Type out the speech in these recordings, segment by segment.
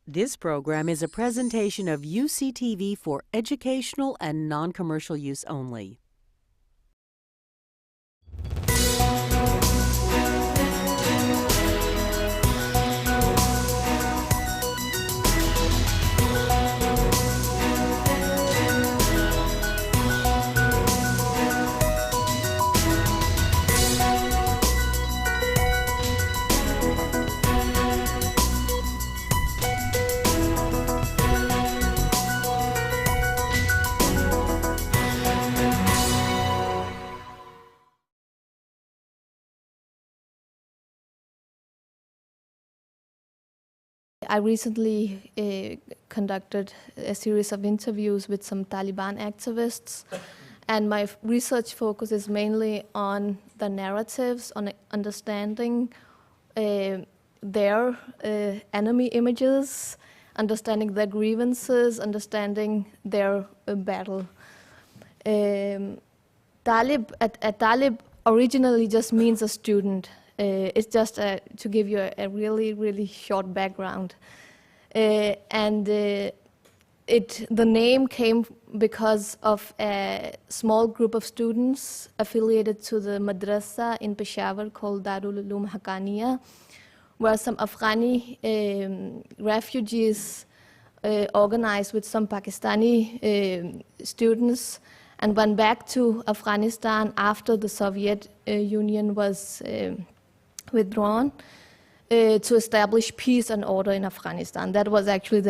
This program is a presentation of UCTV for educational and non-commercial use only. I recently conducted a series of interviews with some Taliban activists, and my research focus is mainly on the narratives, on understanding their enemy images, understanding their grievances, understanding their battle. Talib originally just means a student. It's just to give you a really, really short background. The name came because of a small group of students affiliated to the madrasa in Peshawar called Darul Uloom Haqqaniya, where some Afghani refugees organized with some Pakistani students and went back to Afghanistan after the Soviet Union was withdrawn to establish peace and order in Afghanistan. That was actually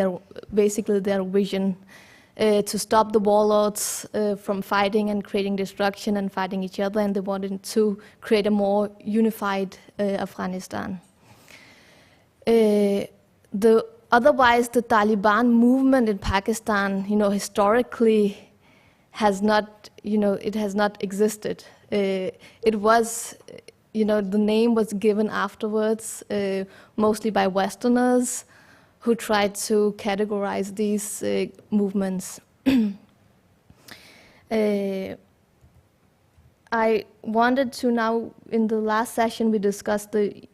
basically their vision, to stop the warlords from fighting and creating destruction and fighting each other, and they wanted to create a more unified Afghanistan. Otherwise, the Taliban movement in Pakistan, historically has not, it has not existed. It was, the name was given afterwards, mostly by Westerners who tried to categorize these movements. I wanted to now, in the last session, we discussed the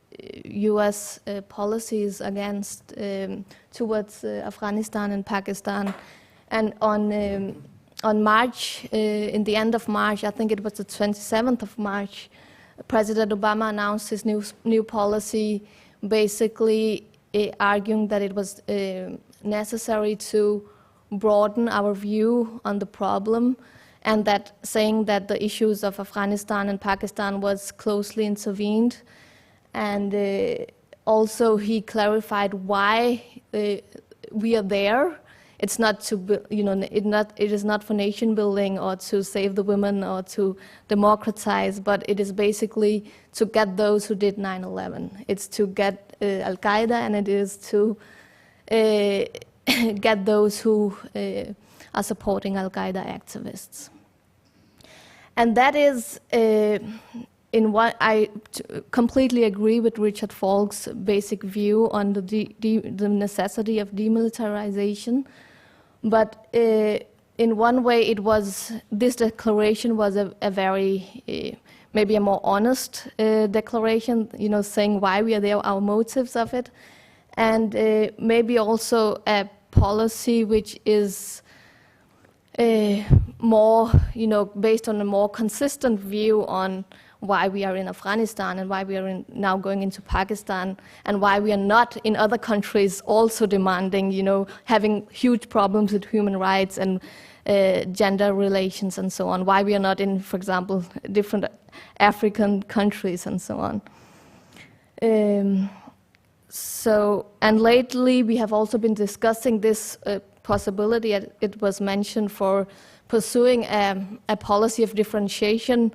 US policies against, towards Afghanistan and Pakistan. And on March, in the end of March, I think it was the 27th of March, President Obama announced his new policy, basically arguing that it was necessary to broaden our view on the problem, and that saying that the issues of Afghanistan and Pakistan was closely intervened. And also he clarified why we are there. It's not to, it is not for nation building or to save the women or to democratize, but it is basically to get those who did 9/11. It's to get Al-Qaeda, and it is to get those who are supporting Al-Qaeda activists. And that is, in what I completely agree with Richard Falk's basic view on the necessity of demilitarization. But in one way, this declaration was a very, maybe a more honest declaration, saying why we are there, our motives of it, and maybe also a policy which is more, based on a more consistent view on why we are in Afghanistan and why we are now going into Pakistan, and why we are not in other countries also demanding, having huge problems with human rights and gender relations and so on, why we are not in, for example, different African countries and so on. And lately we have also been discussing this possibility, it was mentioned, for pursuing a policy of differentiation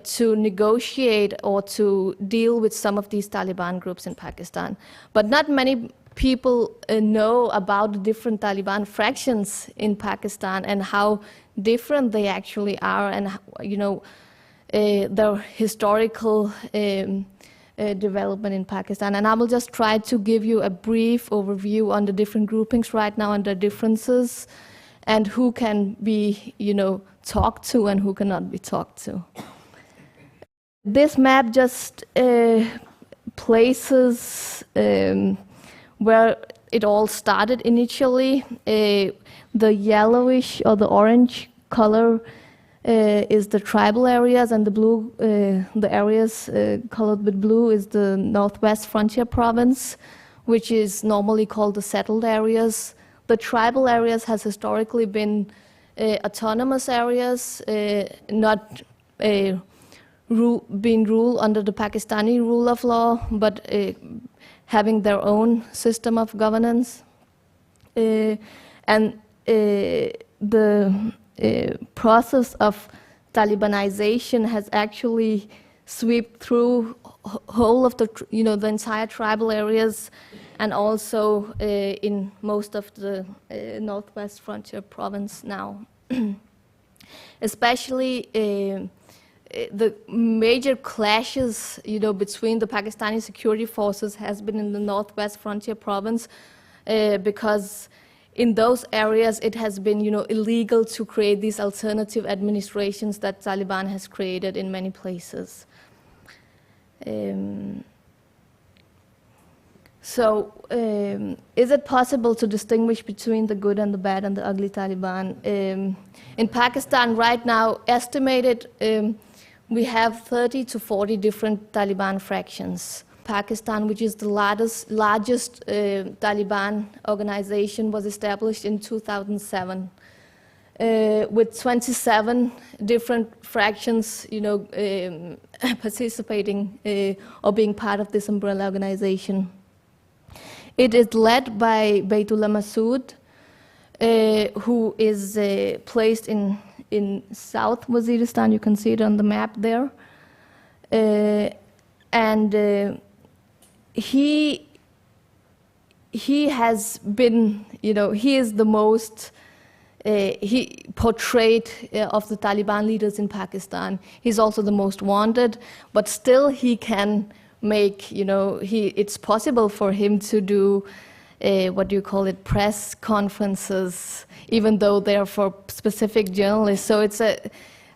to negotiate or to deal with some of these Taliban groups in Pakistan. But not many people know about the different Taliban fractions in Pakistan and how different they actually are, and their historical development in Pakistan. And I will just try to give you a brief overview on the different groupings right now and their differences, and who can be, talked to and who cannot be talked to. This map just places where it all started initially. The yellowish or the orange color is the tribal areas, and the blue, the areas colored with blue is the Northwest Frontier Province, which is normally called the settled areas. The tribal areas has historically been autonomous areas, not being ruled under the Pakistani rule of law, but having their own system of governance. And the process of Talibanization has actually swept through whole of the, the entire tribal areas, and also in most of the Northwest Frontier Province now. Especially the major clashes, between the Pakistani security forces has been in the Northwest Frontier Province, because in those areas it has been, illegal to create these alternative administrations that Taliban has created in many places. So, is it possible to distinguish between the good and the bad and the ugly Taliban? In Pakistan right now, estimated, we have 30 to 40 different Taliban fractions. Pakistan, which is the largest Taliban organization, was established in 2007. With 27 different fractions, participating or being part of this umbrella organization. It is led by Baytullah Masood, who is placed in South Waziristan. You can see it on the map there. And he has been, he is the most he portrayed of the Taliban leaders in Pakistan. He's also the most wanted, but still he can make, it's possible for him to do, press conferences, even though they're for specific journalists. So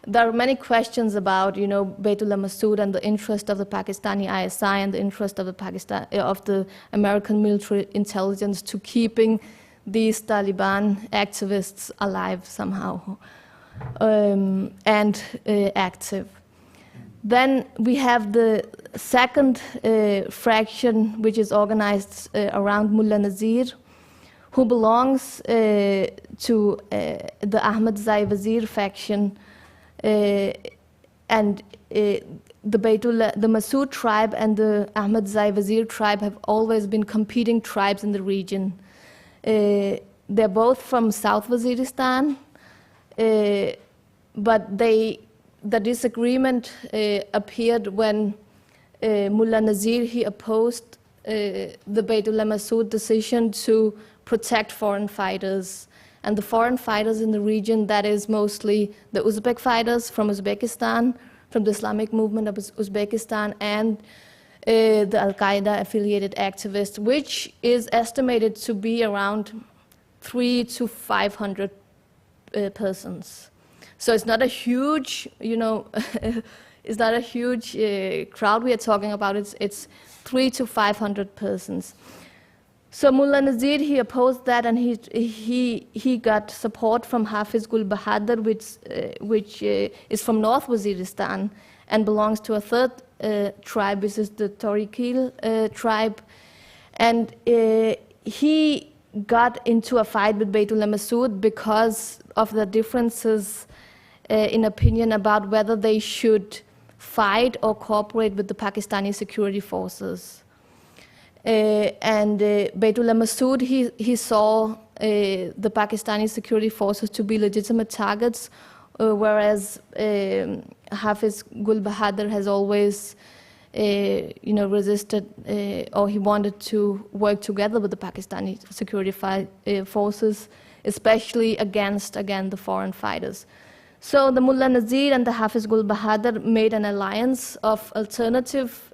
there are many questions about, Baytullah Masood and the interest of the Pakistani ISI and the interest of the American military intelligence to keeping these Taliban activists alive somehow and active. Then we have the second fraction, which is organized around Mullah Nazir, who belongs to the Ahmad Zai Wazir faction, and the Masood tribe and the Ahmad Zai Wazir tribe have always been competing tribes in the region. They're both from South Waziristan, but the disagreement appeared when Mullah Nazir, he opposed the Baytullah Masood decision to protect foreign fighters. And the foreign fighters in the region, that is mostly the Uzbek fighters from Uzbekistan, from the Islamic movement of Uzbekistan, and the Al-Qaeda affiliated activists, which is estimated to be around 300 to 500 persons. So it's not a huge, it's not a huge crowd we are talking about. It's 300 to 500 persons. So Mullah Nazir, he opposed that, and he got support from Hafiz Gul Bahadur, which is from North Waziristan and belongs to a third tribe, which is the Torikil tribe. And he got into a fight with Baytullah Masood because of the differences in opinion about whether they should fight or cooperate with the Pakistani security forces. And Baytullah Masood, he saw the Pakistani security forces to be legitimate targets, whereas Hafiz Gul Bahadur has always, resisted, or he wanted to work together with the Pakistani security forces, especially against, again, the foreign fighters. So the Mullah Nazir and the Hafiz Gul Bahadur made an alliance of alternative,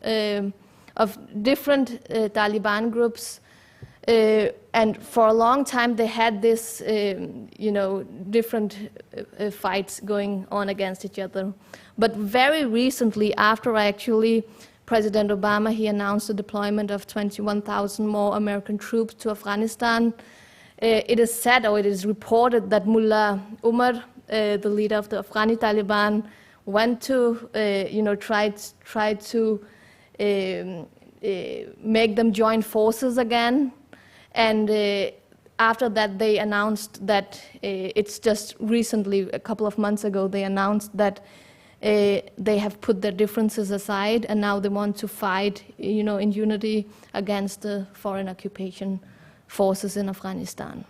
of different Taliban groups, and for a long time they had this, different fights going on against each other. But very recently, after I actually President Obama, he announced the deployment of 21,000 more American troops to Afghanistan. It is said, or it is reported, that Mullah Umar, the leader of the Afghani Taliban, went to, tried to make them join forces again. And after that, they announced that it's just recently, a couple of months ago, they announced that they have put their differences aside, and now they want to fight, in unity against the foreign occupation forces in Afghanistan.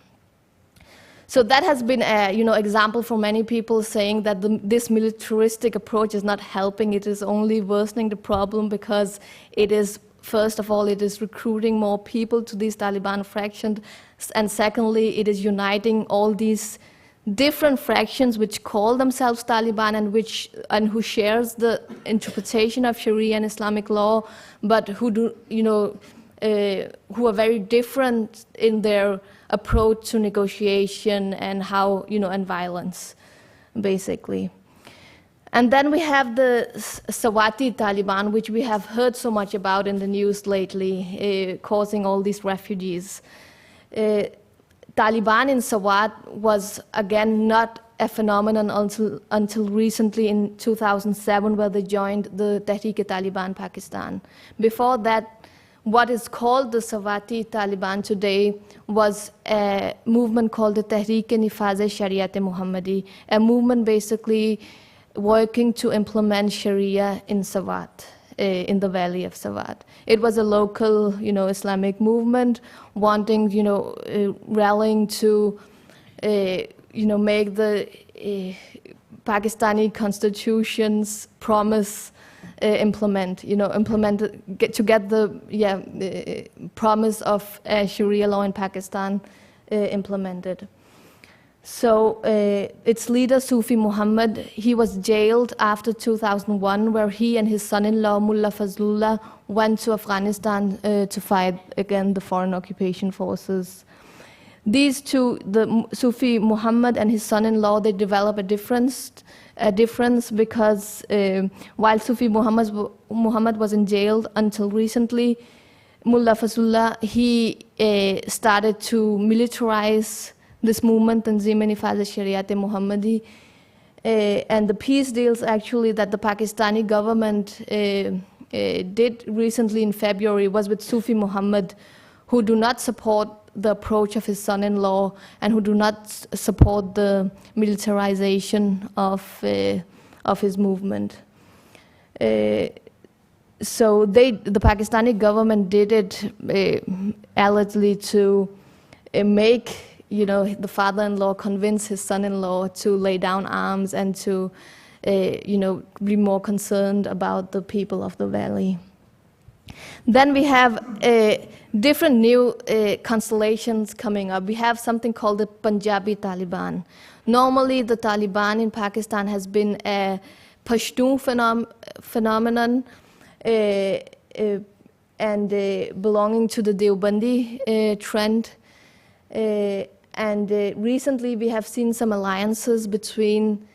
So that has been a, example for many people saying that this militaristic approach is not helping; it is only worsening the problem, because it is, first of all, it is recruiting more people to these Taliban fractions, and secondly, it is uniting all these different fractions which call themselves Taliban and who shares the interpretation of Sharia and Islamic law, but who do, who are very different in their approach to negotiation and how, and violence, basically. And then we have the Sawati Taliban, which we have heard so much about in the news lately, causing all these refugees. Taliban in Sawat was, again, not a phenomenon until recently in 2007, where they joined the Tehreek-e-Taliban Pakistan. Before that, what is called the Sawati Taliban today was a movement called the Tehreek-e-Nifaz-e-Shariat-e-Muhammadi, a movement basically working to implement Sharia in Sawat, in the valley of Sawat. It was a local, Islamic movement wanting, rallying to, make the Pakistani constitution's promise implement the promise of Sharia law in Pakistan implemented. So its leader, Sufi Muhammad, he was jailed after 2001, where he and his son-in-law, Mullah Fazlullah, went to Afghanistan to fight against the foreign occupation forces. These two, the Sufi Muhammad and his son-in-law, they developed a difference because while Sufi Muhammad was in jail until recently, Mullah Fazlullah, he started to militarize this movement, Tanzim Nifaz-e-Shariat-e-Muhammadi, and the peace deals actually that the Pakistani government did recently in February was with Sufi Muhammad, who do not support the approach of his son-in-law and who do not support the militarization of his movement. So the Pakistani government did it allegedly to make the father-in-law convince his son-in-law to lay down arms and to, be more concerned about the people of the valley. Then we have different new constellations coming up. We have something called the Punjabi Taliban. Normally, the Taliban in Pakistan has been a Pashtun phenomenon and belonging to the Deobandi trend. And recently we have seen some alliances between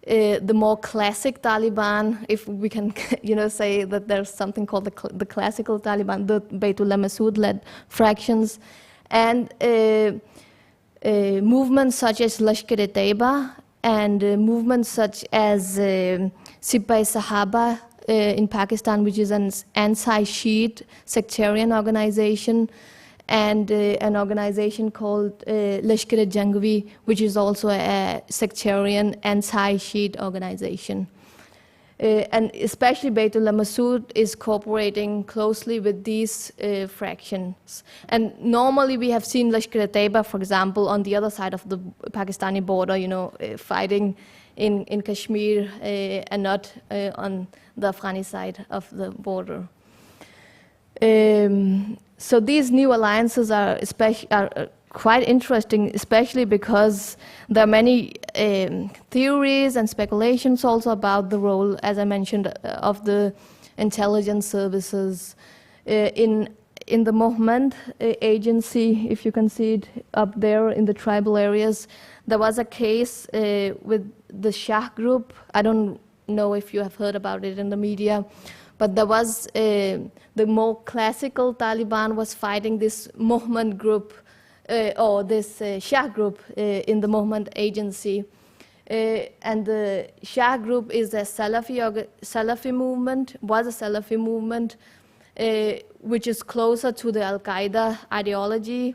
the more classic Taliban, if we can say that there's something called the classical Taliban, the Baytullah Masood-led fractions, and movements such as Lashkar-e-Taiba and movements such as Sipah-e-Sahaba in Pakistan, which is an anti-Shiite sectarian organization, and an organization called Lashkar-e-Jangvi, which is also a sectarian anti-Shiite organization. And especially Baytullah Masood is cooperating closely with these fractions. And normally we have seen Lashkar-e-Taiba, for example, on the other side of the Pakistani border, fighting in Kashmir and not on the Afghani side of the border. So these new alliances are quite interesting, especially because there are many theories and speculations also about the role, as I mentioned, of the intelligence services. In the Mohmand agency, if you can see it up there in the tribal areas, there was a case with the Shah group. I don't know if you have heard about it in the media, But there was the more classical Taliban was fighting this movement group or this Shah group in the movement agency. And the Shah group is a Salafi movement, was a Salafi movement, which is closer to the Al-Qaeda ideology,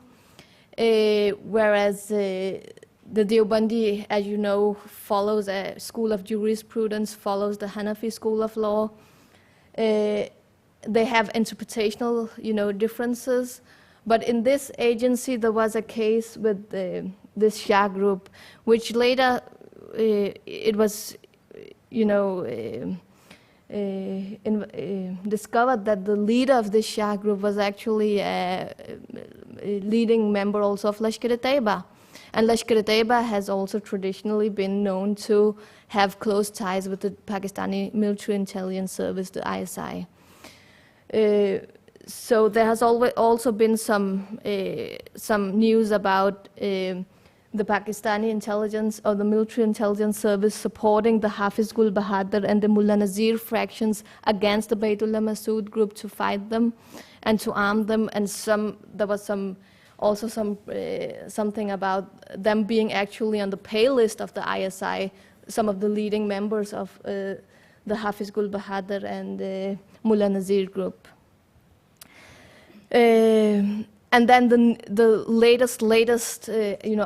whereas the Deobandi, as you know, follows a school of jurisprudence, follows the Hanafi school of law. They have interpretational, differences. But in this agency, there was a case with this Shah group, which later it was, discovered that the leader of this Shah group was actually a leading member also of Lashkar-e-Taiba. And Lashkar-e-Taiba has also traditionally been known to have close ties with the Pakistani military intelligence service, the ISI. So there has also been some news about the Pakistani intelligence or the military intelligence service supporting the Hafiz Gul Bahadur and the Mullah Nazir fractions against the Baytullah Masood group to fight them and to arm them. And there was something about them being actually on the pay list of the ISI, some of the leading members of the Hafiz Gul Bahadur and the Mullah Nazir group. And then the latest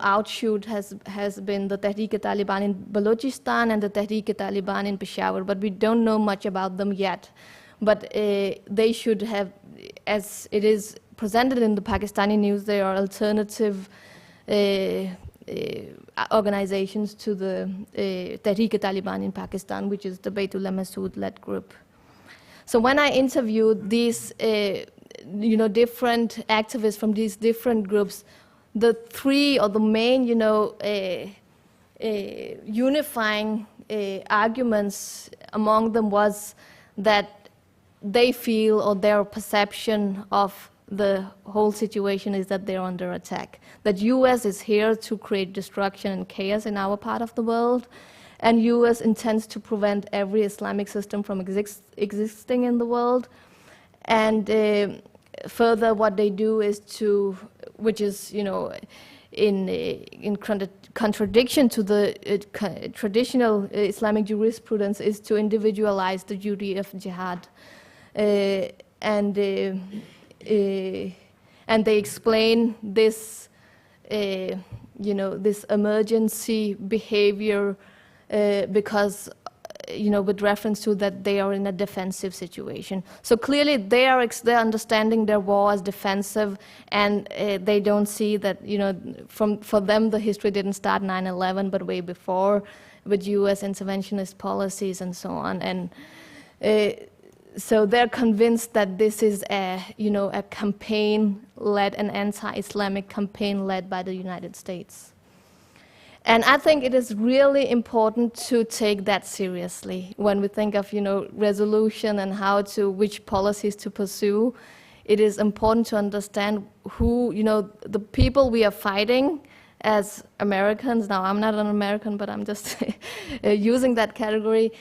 outshoot has been the Tehreek-e-Taliban in Balochistan and the Tehreek-e-Taliban in Peshawar, but we don't know much about them yet. But they should have, as it is presented in the Pakistani news, they are alternative organizations to the Tehreek-e-Taliban in Pakistan, which is the Baytullah Masood-led group. So when I interviewed these different activists from these different groups, the three or the main, unifying arguments among them was that they feel, or their perception of the whole situation is that they're under attack. That US is here to create destruction and chaos in our part of the world, and US intends to prevent every Islamic system from existing in the world. And further, what they do is to, which is, in contradiction to the traditional Islamic jurisprudence, is to individualize the duty of jihad. And they explain this, this emergency behavior because, with reference to that they are in a defensive situation. So clearly they're understanding their war as defensive, and they don't see that, for them the history didn't start 9/11, but way before, with US interventionist policies and so on. And so they're convinced that this is a campaign-led, an anti-Islamic campaign led by the United States. And I think it is really important to take that seriously when we think of, resolution and which policies to pursue. It is important to understand who, the people we are fighting as Americans. Now, I'm not an American, but I'm just using that category.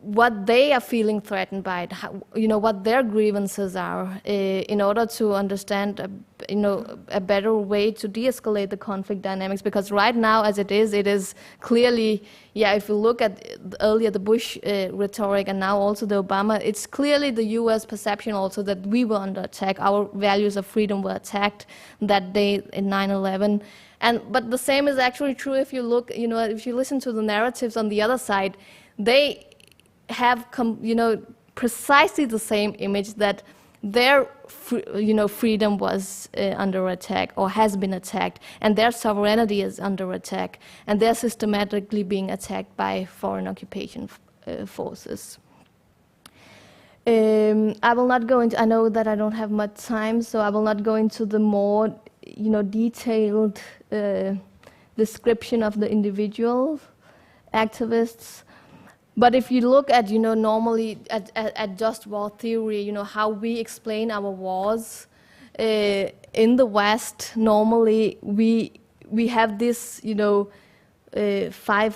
What they are feeling threatened by it, what their grievances are, in order to understand, a better way to de-escalate the conflict dynamics. Because right now, as it is clearly, if you look at earlier the Bush rhetoric and now also the Obama, it's clearly the U.S. perception also that we were under attack. Our values of freedom were attacked that day in 9/11. But the same is actually true if you look, if you listen to the narratives on the other side. They have, precisely the same image that their, freedom was under attack or has been attacked, and their sovereignty is under attack, and they're systematically being attacked by foreign occupation forces. I will not go into, I know that I don't have much time, so I will not go into the more, detailed description of the individual activists. But if you look at, normally at just war theory, how we explain our wars in the West, normally we have this, 5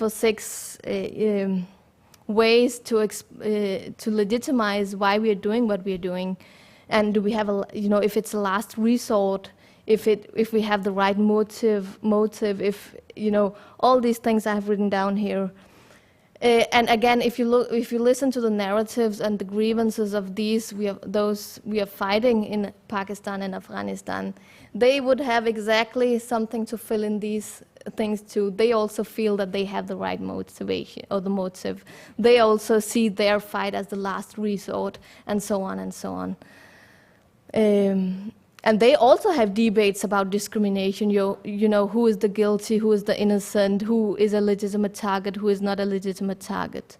or 6 ways to legitimize why we are doing what we are doing, and do we have if it's a last resort, if we have the right motive, if all these things I have written down here. And again, if you listen to the narratives and the grievances of those we are fighting in Pakistan and Afghanistan, they would have exactly something to fill in these things too. They also feel that they have the right motivation or the motive. They also see their fight as the last resort, and so on and so on. And they also have debates about discrimination, who is the guilty, who is the innocent, who is a legitimate target, who is not a legitimate target.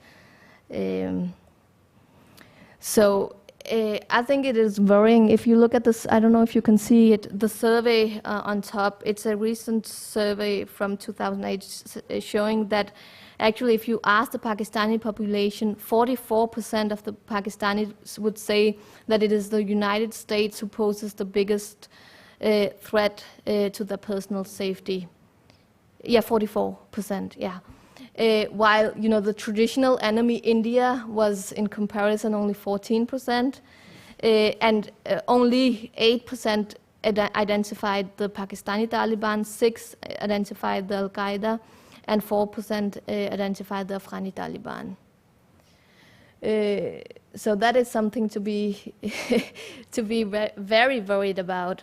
So I think it is worrying. If you look at this, I don't know if you can see it, the survey on top, it's a recent survey from 2008 showing that actually if you ask the Pakistani population, 44% of the Pakistanis would say that it is the United States who poses the biggest threat to their personal safety. Yeah, 44%, yeah. While the traditional enemy, India, was in comparison only 14%, and only 8% identified the Pakistani Taliban, 6% identified the Al-Qaeda, and 4% identified the Afghani Taliban. So that is something to be very worried about.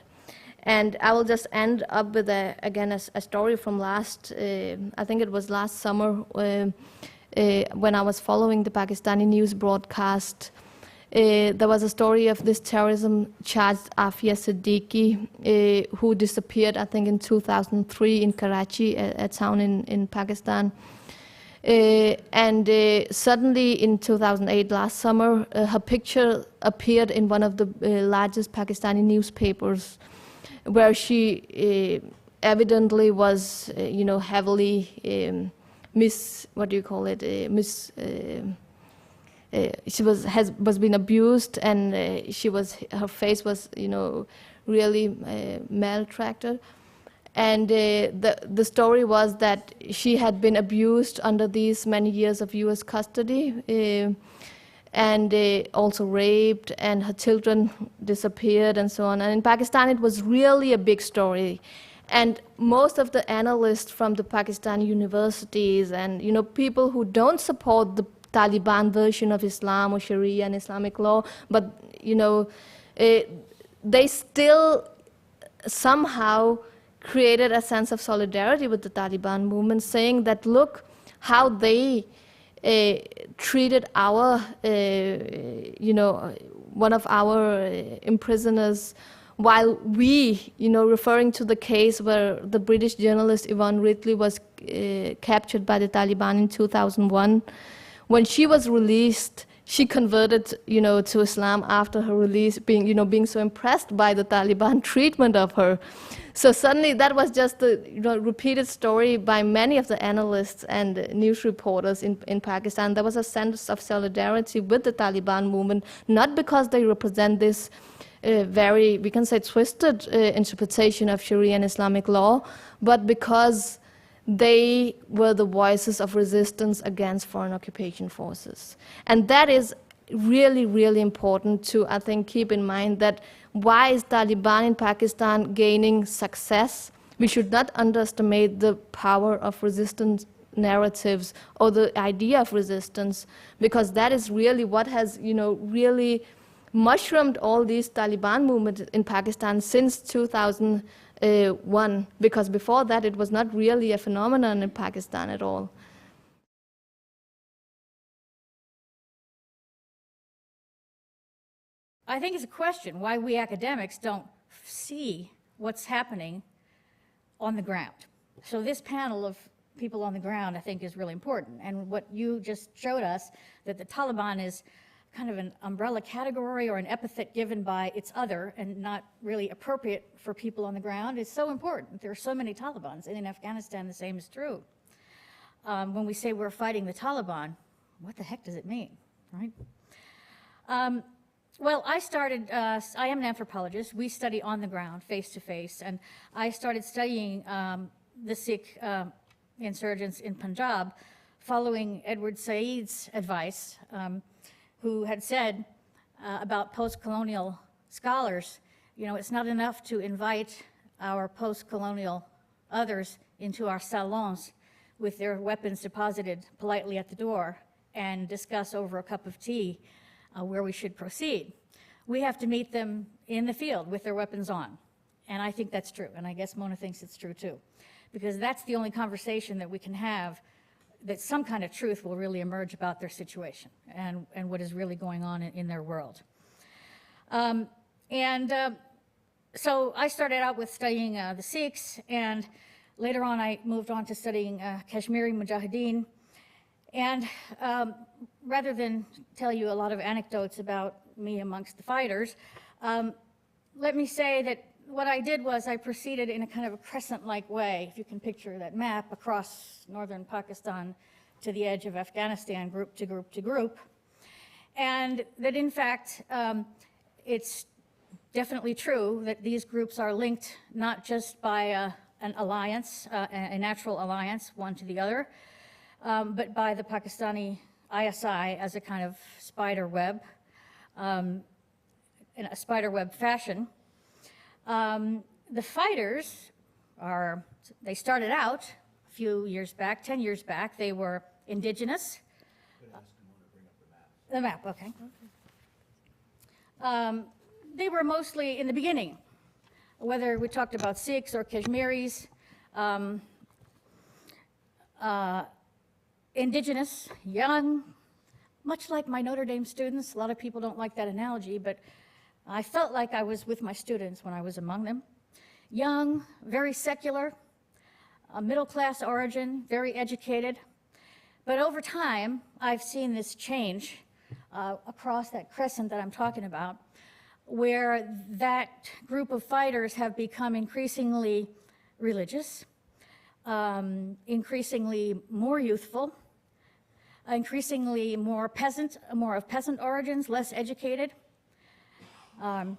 And I will just end up with again a story from last, I think it was last summer, when I was following the Pakistani news broadcast. There was a story of this terrorism-charged Afia Siddiqui, who disappeared, I think, in 2003 in Karachi, a town in Pakistan. And suddenly in 2008, last summer, her picture appeared in one of the largest Pakistani newspapers, where she evidently was, heavily she was being abused, and her face was, really maltreated. And the story was that she had been abused under these many years of U.S. custody, and also raped, and her children disappeared, and so on. And in Pakistan, it was really a big story. And most of the analysts from the Pakistani universities and people who don't support the Taliban version of Islam or Sharia and Islamic law, but they still somehow created a sense of solidarity with the Taliban movement, saying that look how they treated our, one of our imprisoners, while we, referring to the case where the British journalist Yvonne Ridley was captured by the Taliban in 2001. When she was released, she converted, to Islam after her release, being so impressed by the Taliban treatment of her. So suddenly that was just a repeated story by many of the analysts and news reporters in Pakistan. There was a sense of solidarity with the Taliban movement, not because they represent this very, we can say, twisted interpretation of Sharia and Islamic law, but because they were the voices of resistance against foreign occupation forces. And that is really, really important to, I think, keep in mind, that why is Taliban in Pakistan gaining success? We should not underestimate the power of resistance narratives or the idea of resistance, because that is really what has, really mushroomed all these Taliban movements in Pakistan since 2001, because before that it was not really a phenomenon in Pakistan at all. I think it's a question why we academics don't see what's happening on the ground. So this panel of people on the ground, I think, is really important. And what you just showed us, that the Taliban is kind of an umbrella category or an epithet given by its other and not really appropriate for people on the ground, is so important. There are so many Talibans, and in Afghanistan the same is true. When we say we're fighting the Taliban, what the heck does it mean, right? Well, I am an anthropologist. We study on the ground, face to face, and I started studying the Sikh insurgents in Punjab following Edward Said's advice, who had said about post-colonial scholars, you know, it's not enough to invite our post-colonial others into our salons with their weapons deposited politely at the door and discuss over a cup of tea where we should proceed. We have to meet them in the field with their weapons on. And I think that's true, and I guess Mona thinks it's true too, because that's the only conversation that we can have that some kind of truth will really emerge about their situation and what is really going on in their world. So I started out with studying the Sikhs, and later on I moved on to studying Kashmiri Mujahideen. And rather than tell you a lot of anecdotes about me amongst the fighters, let me say that what I did was I proceeded in a kind of a crescent-like way, if you can picture that map, across northern Pakistan to the edge of Afghanistan, group to group to group. And that in fact, it's definitely true that these groups are linked not just by an alliance, a natural alliance, one to the other, but by the Pakistani ISI as a kind of spider web, in a spider web fashion. The fighters they started out a few years back, 10 years back, they were indigenous. The map, okay. They were mostly, in the beginning, whether we talked about Sikhs or Kashmiris, indigenous, young, much like my Notre Dame students. A lot of people don't like that analogy, but I felt like I was with my students when I was among them. Young, very secular, a middle-class origin, very educated. But over time, I've seen this change across that crescent that I'm talking about, where that group of fighters have become increasingly religious, increasingly more youthful, increasingly more of peasant origins, less educated. And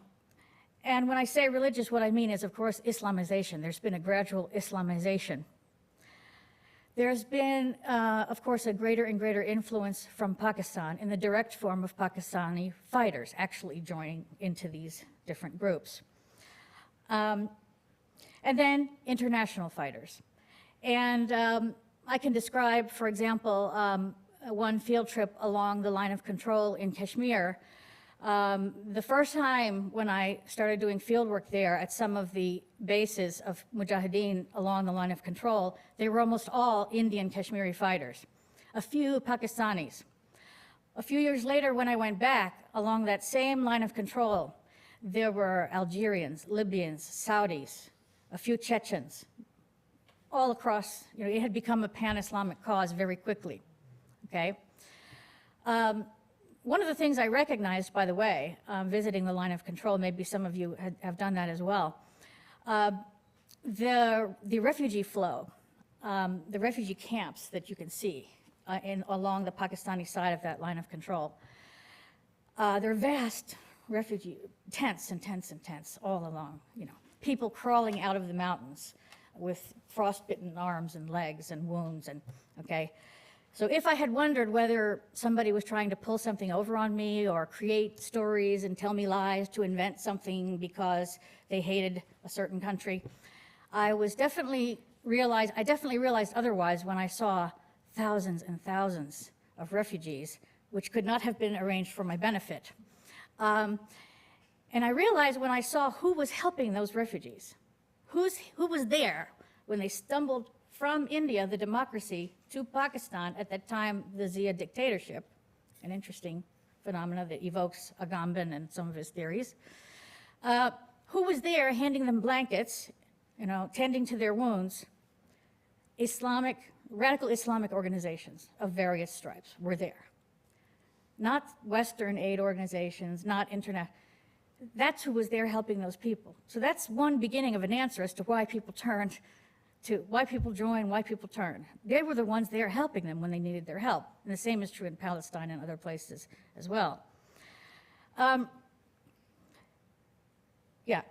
when I say religious, what I mean is, of course, Islamization. There's been a gradual Islamization. There's been, of course, a greater and greater influence from Pakistan in the direct form of Pakistani fighters actually joining into these different groups. And then international fighters. And I can describe, for example, one field trip along the line of control in Kashmir. The first time when I started doing field work there at some of the bases of Mujahideen along the line of control, they were almost all Indian Kashmiri fighters, a few Pakistanis. A few years later, when I went back along that same line of control, there were Algerians, Libyans, Saudis, a few Chechens, all across. You know, it had become a pan-Islamic cause very quickly, okay? One of the things I recognized, by the way, visiting the line of control, maybe some of you have done that as well, the refugee flow, the refugee camps that you can see along the Pakistani side of that line of control. They're vast refugee tents and tents and tents all along, you know, people crawling out of the mountains with frostbitten arms and legs and wounds, and okay. So if I had wondered whether somebody was trying to pull something over on me or create stories and tell me lies to invent something because they hated a certain country, I definitely realized otherwise when I saw thousands and thousands of refugees, which could not have been arranged for my benefit. And I realized when I saw who was helping those refugees, who was there when they stumbled from India, the democracy, to Pakistan, at that time the Zia dictatorship, an interesting phenomena that evokes Agamben and some of his theories, who was there handing them blankets, you know, tending to their wounds. Radical Islamic organizations of various stripes were there. Not Western aid organizations, not international. That's who was there helping those people. So that's one beginning of an answer as to why people turned to why people join, why people turn. They were the ones there helping them when they needed their help. And the same is true in Palestine and other places as well. Yeah,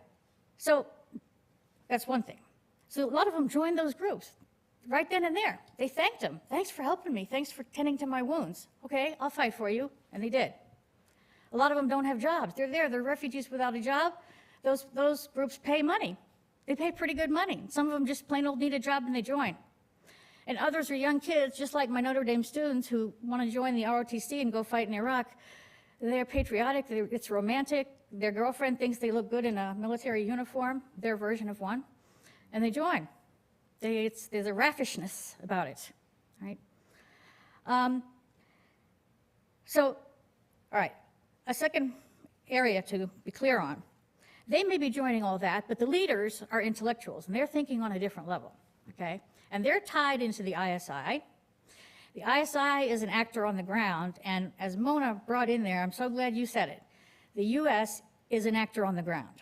so that's one thing. So a lot of them joined those groups. right then and there. They thanked him. Thanks for helping me. Thanks for tending to my wounds. Okay, I'll fight for you. And they did. A lot of them don't have jobs. They're there. They're refugees without a job. Those groups pay money. They pay pretty good money. Some of them just plain old need a job and they join. And others are young kids, just like my Notre Dame students who want to join the ROTC and go fight in Iraq. They're patriotic. It's romantic. Their girlfriend thinks they look good in a military uniform, their version of one, and they join. There's a raffishness about it, right? All right, a second area to be clear on. They may be joining all that, but the leaders are intellectuals, and they're thinking on a different level, okay? And they're tied into the ISI. The ISI is an actor on the ground, and as Mona brought in there, I'm so glad you said it, the US is an actor on the ground.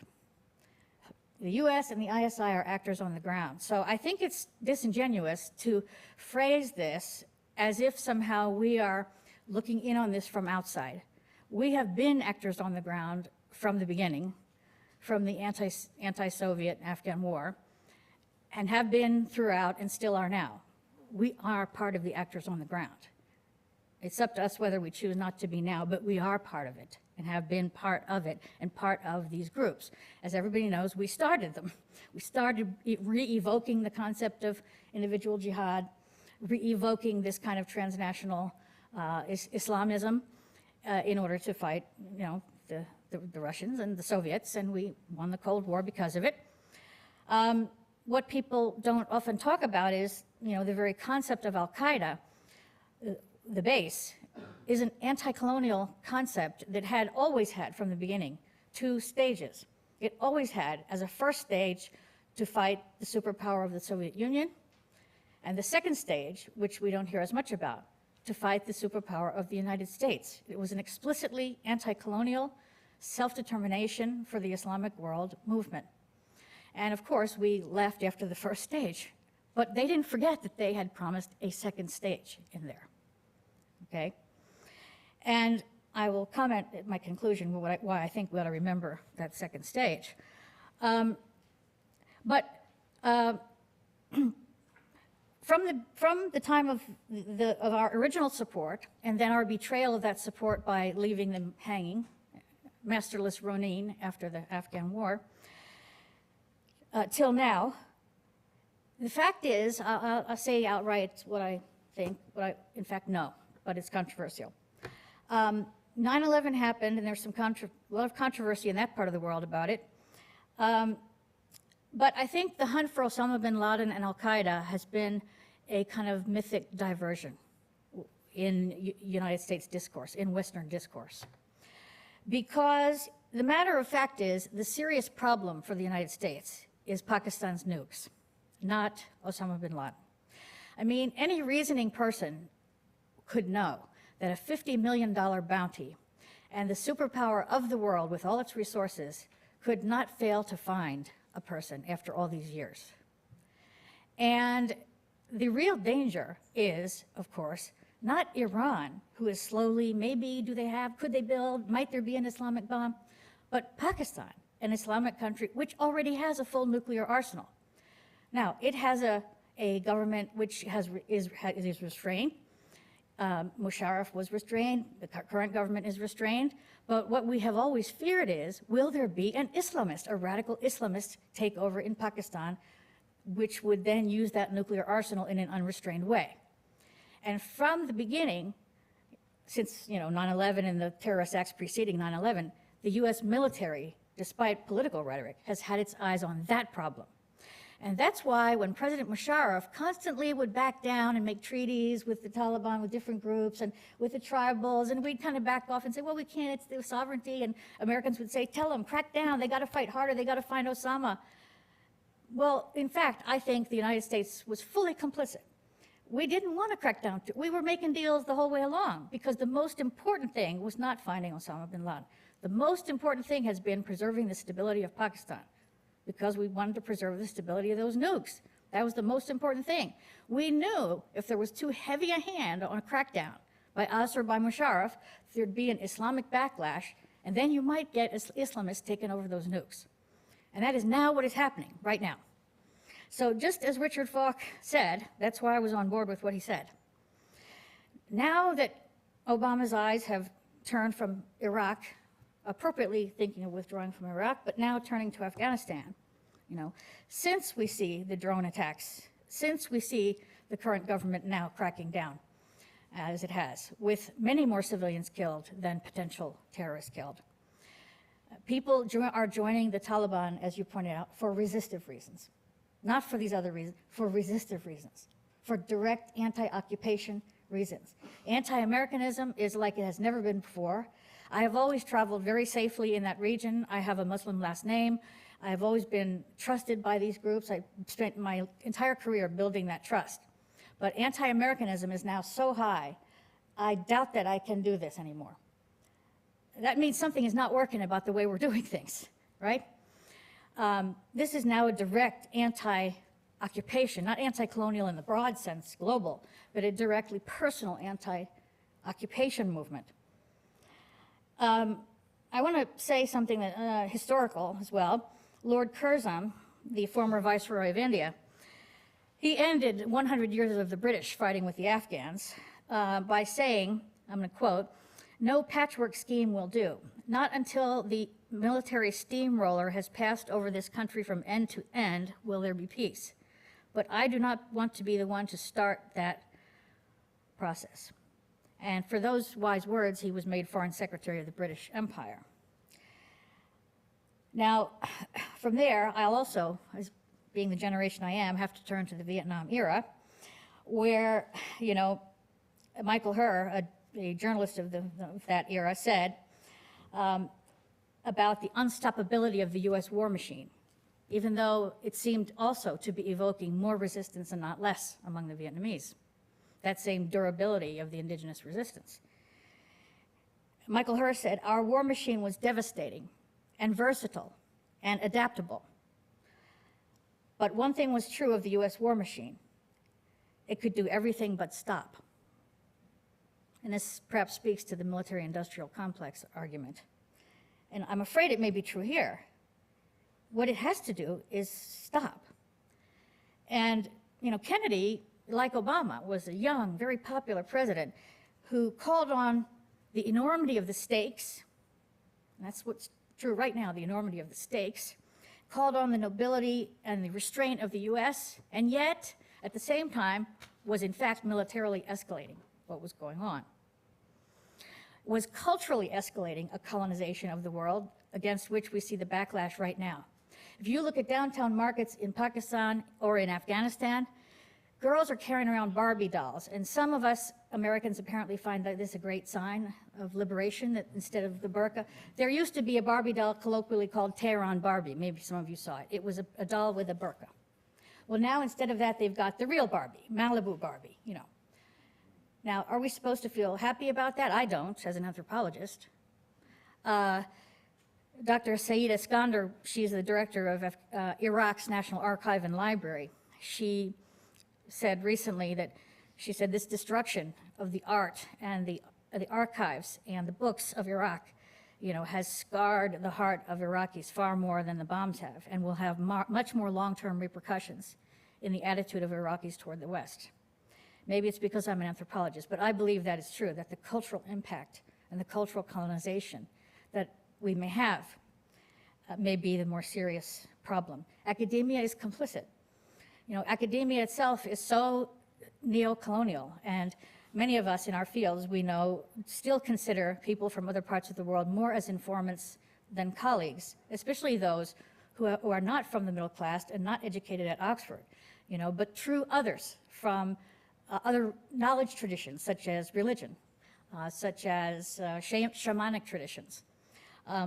The US and the ISI are actors on the ground. So I think it's disingenuous to phrase this as if somehow we are looking in on this from outside. We have been actors on the ground from the beginning, from the anti-Soviet Afghan war, and have been throughout and still are now. We are part of the actors on the ground. It's up to us whether we choose not to be now, but we are part of it and have been part of it and part of these groups. As everybody knows, we started them. We started re-evoking the concept of individual jihad, re-evoking this kind of transnational Islamism in order to fight, you know, the Russians and the Soviets, and we won the Cold War because of it. What people don't often talk about is, you know, the very concept of Al-Qaeda, the base, is an anti-colonial concept that had always had from the beginning 2 stages. It always had as a first stage to fight the superpower of the Soviet Union, and the second stage, which we don't hear as much about, to fight the superpower of the United States. It was an explicitly anti-colonial self-determination for the Islamic world movement. And of course, we left after the first stage, but they didn't forget that they had promised a second stage in there, okay? And I will comment at my conclusion why I think we ought to remember that second stage. From the time of our original support, and then our betrayal of that support by leaving them hanging, masterless Ronin after the Afghan war, till now, the fact is, I'll say outright what I think, what I in fact know, but it's controversial. 9/11 happened, and there's a lot of controversy in that part of the world about it. But I think the hunt for Osama bin Laden and Al-Qaeda has been a kind of mythic diversion in United States discourse, in Western discourse. Because the matter of fact is, the serious problem for the United States is Pakistan's nukes, not Osama bin Laden. I mean, any reasoning person could know that a $50 million bounty and the superpower of the world with all its resources could not fail to find a person after all these years. And the real danger is, of course, not Iran, who is slowly, maybe, could they build, might there be an Islamic bomb, but Pakistan, an Islamic country which already has a full nuclear arsenal. Now, it has a government which is restrained. Musharraf was restrained, the current government is restrained, but what we have always feared is, will there be an Islamist, a radical Islamist takeover in Pakistan, which would then use that nuclear arsenal in an unrestrained way? And from the beginning, since 9/11 and the terrorist acts preceding 9/11, the US military, despite political rhetoric, has had its eyes on that problem. And that's why when President Musharraf constantly would back down and make treaties with the Taliban, with different groups, and with the tribals, and we'd kind of back off and say, well, we can't, it's their sovereignty, and Americans would say, tell them, crack down, they got to fight harder, they got to find Osama. Well, in fact, I think the United States was fully complicit. We didn't want to crack down. We were making deals the whole way along, because the most important thing was not finding Osama bin Laden. The most important thing has been preserving the stability of Pakistan, because we wanted to preserve the stability of those nukes. That was the most important thing. We knew if there was too heavy a hand on a crackdown by us or by Musharraf, there'd be an Islamic backlash, and then you might get Islamists taking over those nukes. And that is now what is happening right now. So just as Richard Falk said, that's why I was on board with what he said. Now that Obama's eyes have turned from Iraq, appropriately thinking of withdrawing from Iraq, but now turning to Afghanistan, since we see the drone attacks, since we see the current government now cracking down, as it has, with many more civilians killed than potential terrorists killed. People are joining the Taliban, as you pointed out, for resistive reasons. Not for these other reasons, for resistive reasons, for direct anti-occupation reasons. Anti-Americanism is like it has never been before. I have always traveled very safely in that region. I have a Muslim last name. I have always been trusted by these groups. I spent my entire career building that trust. But anti-Americanism is now so high, I doubt that I can do this anymore. That means something is not working about the way we're doing things, right? This is now a direct anti-occupation, not anti-colonial in the broad sense, global, but a directly personal anti-occupation movement. I want to say something that, historical as well. Lord Curzon, the former Viceroy of India, he ended 100 years of the British fighting with the Afghans by saying, I'm going to quote, "No patchwork scheme will do. Not until the military steamroller has passed over this country from end to end will there be peace. But I do not want to be the one to start that process." And for those wise words, he was made Foreign Secretary of the British Empire. Now, from there, I'll also, as being the generation I am, have to turn to the Vietnam era, where, Michael Herr, a journalist of that era, said about the unstoppability of the US war machine, even though it seemed also to be evoking more resistance and not less among the Vietnamese. That same durability of the indigenous resistance. Michael Herr said, "Our war machine was devastating and versatile and adaptable. But one thing was true of the US war machine. It could do everything but stop." And this perhaps speaks to the military-industrial complex argument. And I'm afraid it may be true here. What it has to do is stop. And, Kennedy, like Obama, was a young, very popular president who called on the enormity of the stakes, and that's what's true right now, the enormity of the stakes, called on the nobility and the restraint of the US, and yet, at the same time, was in fact militarily escalating what was going on. Was culturally escalating a colonization of the world against which we see the backlash right now. If you look at downtown markets in Pakistan or in Afghanistan, girls are carrying around Barbie dolls, and some of us Americans apparently find that this a great sign of liberation, that instead of the burqa. There used to be a Barbie doll colloquially called Tehran Barbie. Maybe some of you saw it. It was a doll with a burqa. Well, now instead of that, they've got the real Barbie, Malibu Barbie, Now, are we supposed to feel happy about that? I don't, as an anthropologist. Dr. Saida Iskander, she's the director of Iraq's National Archive and Library. She said recently that, she said this destruction of the art and the archives and the books of Iraq, has scarred the heart of Iraqis far more than the bombs have, and will have much more long-term repercussions in the attitude of Iraqis toward the West. Maybe it's because I'm an anthropologist, but I believe that is true, that the cultural impact and the cultural colonization that we may have may be the more serious problem. Academia is complicit. Academia itself is so neo-colonial, and many of us in our fields, we know, still consider people from other parts of the world more as informants than colleagues, especially those who are not from the middle class and not educated at Oxford, but true others from other knowledge traditions, such as religion, such as shamanic traditions.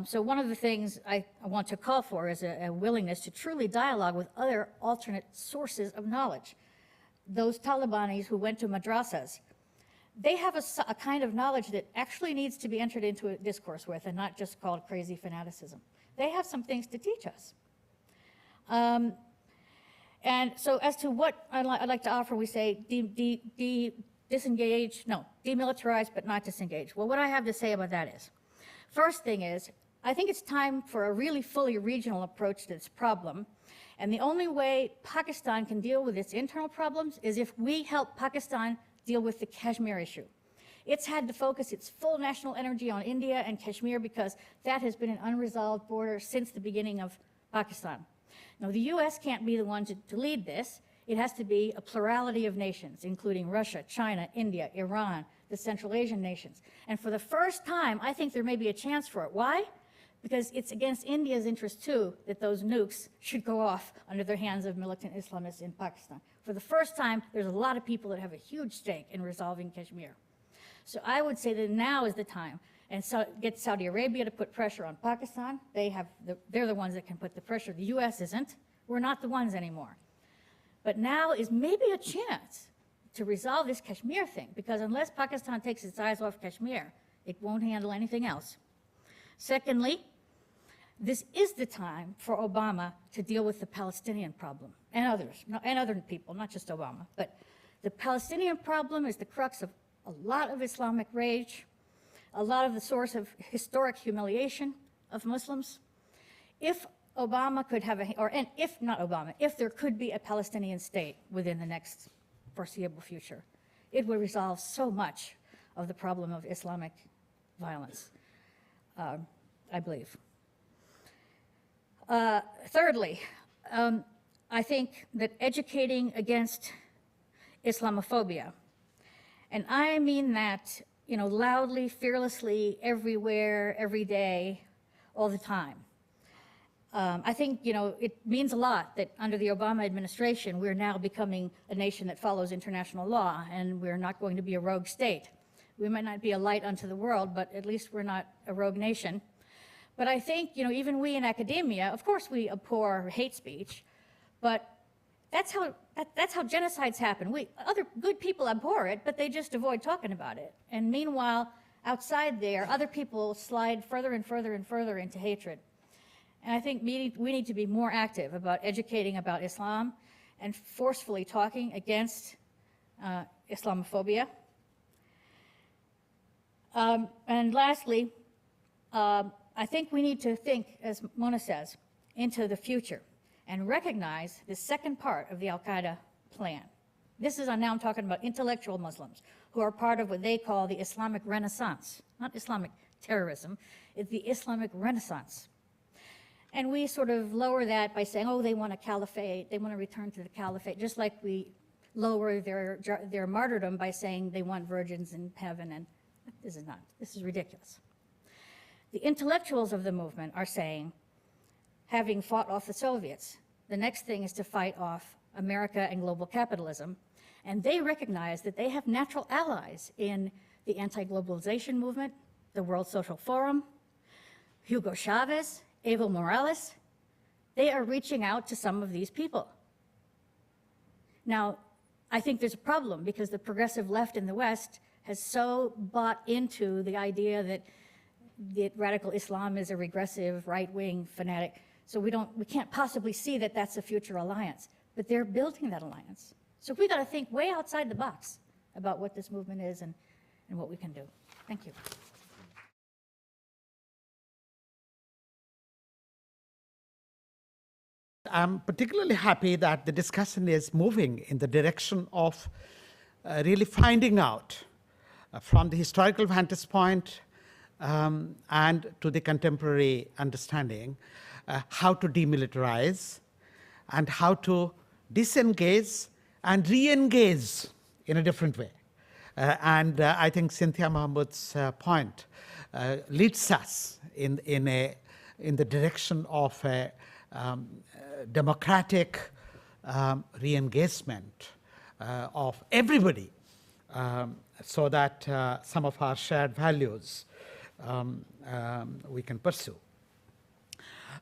So one of the things I want to call for is a willingness to truly dialogue with other alternate sources of knowledge. Those Talibanis who went to madrasas, they have a kind of knowledge that actually needs to be entered into a discourse with and not just called crazy fanaticism. They have some things to teach us. And so as to what I'd like to offer, we say demilitarize but not disengage. Well, what I have to say about that is, first thing is, I think it's time for a really fully regional approach to this problem. And the only way Pakistan can deal with its internal problems is if we help Pakistan deal with the Kashmir issue. It's had to focus its full national energy on India and Kashmir because that has been an unresolved border since the beginning of Pakistan. Now, the US can't be the one to lead this. It has to be a plurality of nations, including Russia, China, India, Iran, the Central Asian nations. And for the first time, I think there may be a chance for it. Why? Because it's against India's interest, too, that those nukes should go off under the hands of militant Islamists in Pakistan. For the first time, there's a lot of people that have a huge stake in resolving Kashmir. So I would say that now is the time, and so get Saudi Arabia to put pressure on Pakistan. They're the ones that can put the pressure. The US isn't. We're not the ones anymore. But now is maybe a chance to resolve this Kashmir thing, because unless Pakistan takes its eyes off Kashmir, it won't handle anything else. Secondly, this is the time for Obama to deal with the Palestinian problem, and others, and other people, not just Obama. But the Palestinian problem is the crux of a lot of Islamic rage, a lot of the source of historic humiliation of Muslims. If Obama could have and if not Obama, if there could be a Palestinian state within the next foreseeable future, it would resolve so much of the problem of Islamic violence, I believe. Thirdly, I think that educating against Islamophobia, and I mean that, loudly, fearlessly, everywhere, every day, all the time. I think, it means a lot that under the Obama administration, we're now becoming a nation that follows international law, and we're not going to be a rogue state. We might not be a light unto the world, but at least we're not a rogue nation. But I think, even we in academia, of course we abhor hate speech, but that's how genocides happen. Other good people abhor it, but they just avoid talking about it. And meanwhile, outside there, other people slide further and further and further into hatred. And I think we need to be more active about educating about Islam and forcefully talking against Islamophobia. And lastly, I think we need to think, as Mona says, into the future and recognize the second part of the Al-Qaeda plan. Now I'm talking about intellectual Muslims who are part of what they call the Islamic Renaissance, not Islamic terrorism, it's the Islamic Renaissance. And we sort of lower that by saying, oh, they want a caliphate, they want to return to the caliphate, just like we lower their martyrdom by saying they want virgins in heaven, and this is ridiculous. The intellectuals of the movement are saying, having fought off the Soviets, the next thing is to fight off America and global capitalism, and they recognize that they have natural allies in the anti-globalization movement, the World Social Forum, Hugo Chavez, Evo Morales. They are reaching out to some of these people. Now, I think there's a problem because the progressive left in the West has so bought into the idea that radical Islam is a regressive, right-wing fanatic. So we can't possibly see that that's a future alliance, but they're building that alliance. So we got to think way outside the box about what this movement is and what we can do. Thank you. I'm particularly happy that the discussion is moving in the direction of really finding out from the historical vantage point and to the contemporary understanding how to demilitarize and how to disengage and re-engage in a different way. And I think Cynthia Mahmood's point leads us in the direction of a democratic re-engagement of everybody so that some of our shared values we can pursue.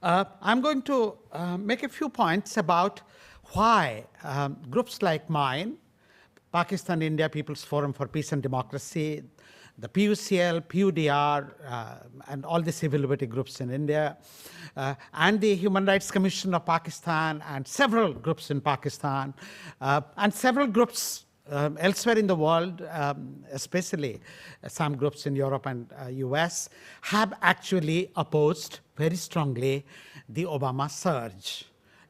I'm going to make a few points about why groups like mine, Pakistan India People's Forum for Peace and Democracy, the PUCL, PUDR, and all the civil liberty groups in India, and the Human Rights Commission of Pakistan, and several groups in Pakistan, and several groups elsewhere in the world, especially some groups in Europe and US, have actually opposed very strongly the Obama surge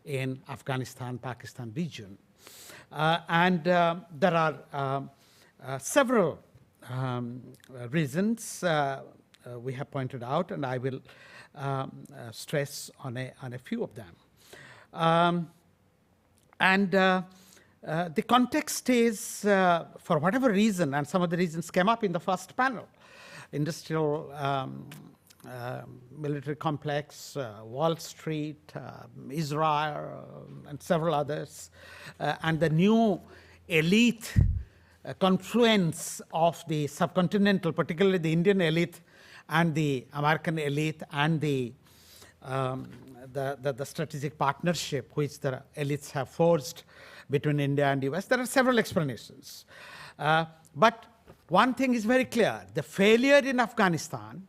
in Afghanistan, Pakistan region. And there are several reasons we have pointed out, and I will stress on a few of them. The context is, for whatever reason, and some of the reasons came up in the first panel, industrial military complex, Wall Street, Israel, and several others, and the new elite confluence of the subcontinental, particularly the Indian elite and the American elite, and the strategic partnership which the elites have forged between India and US. There are several explanations. But one thing is very clear. The failure in Afghanistan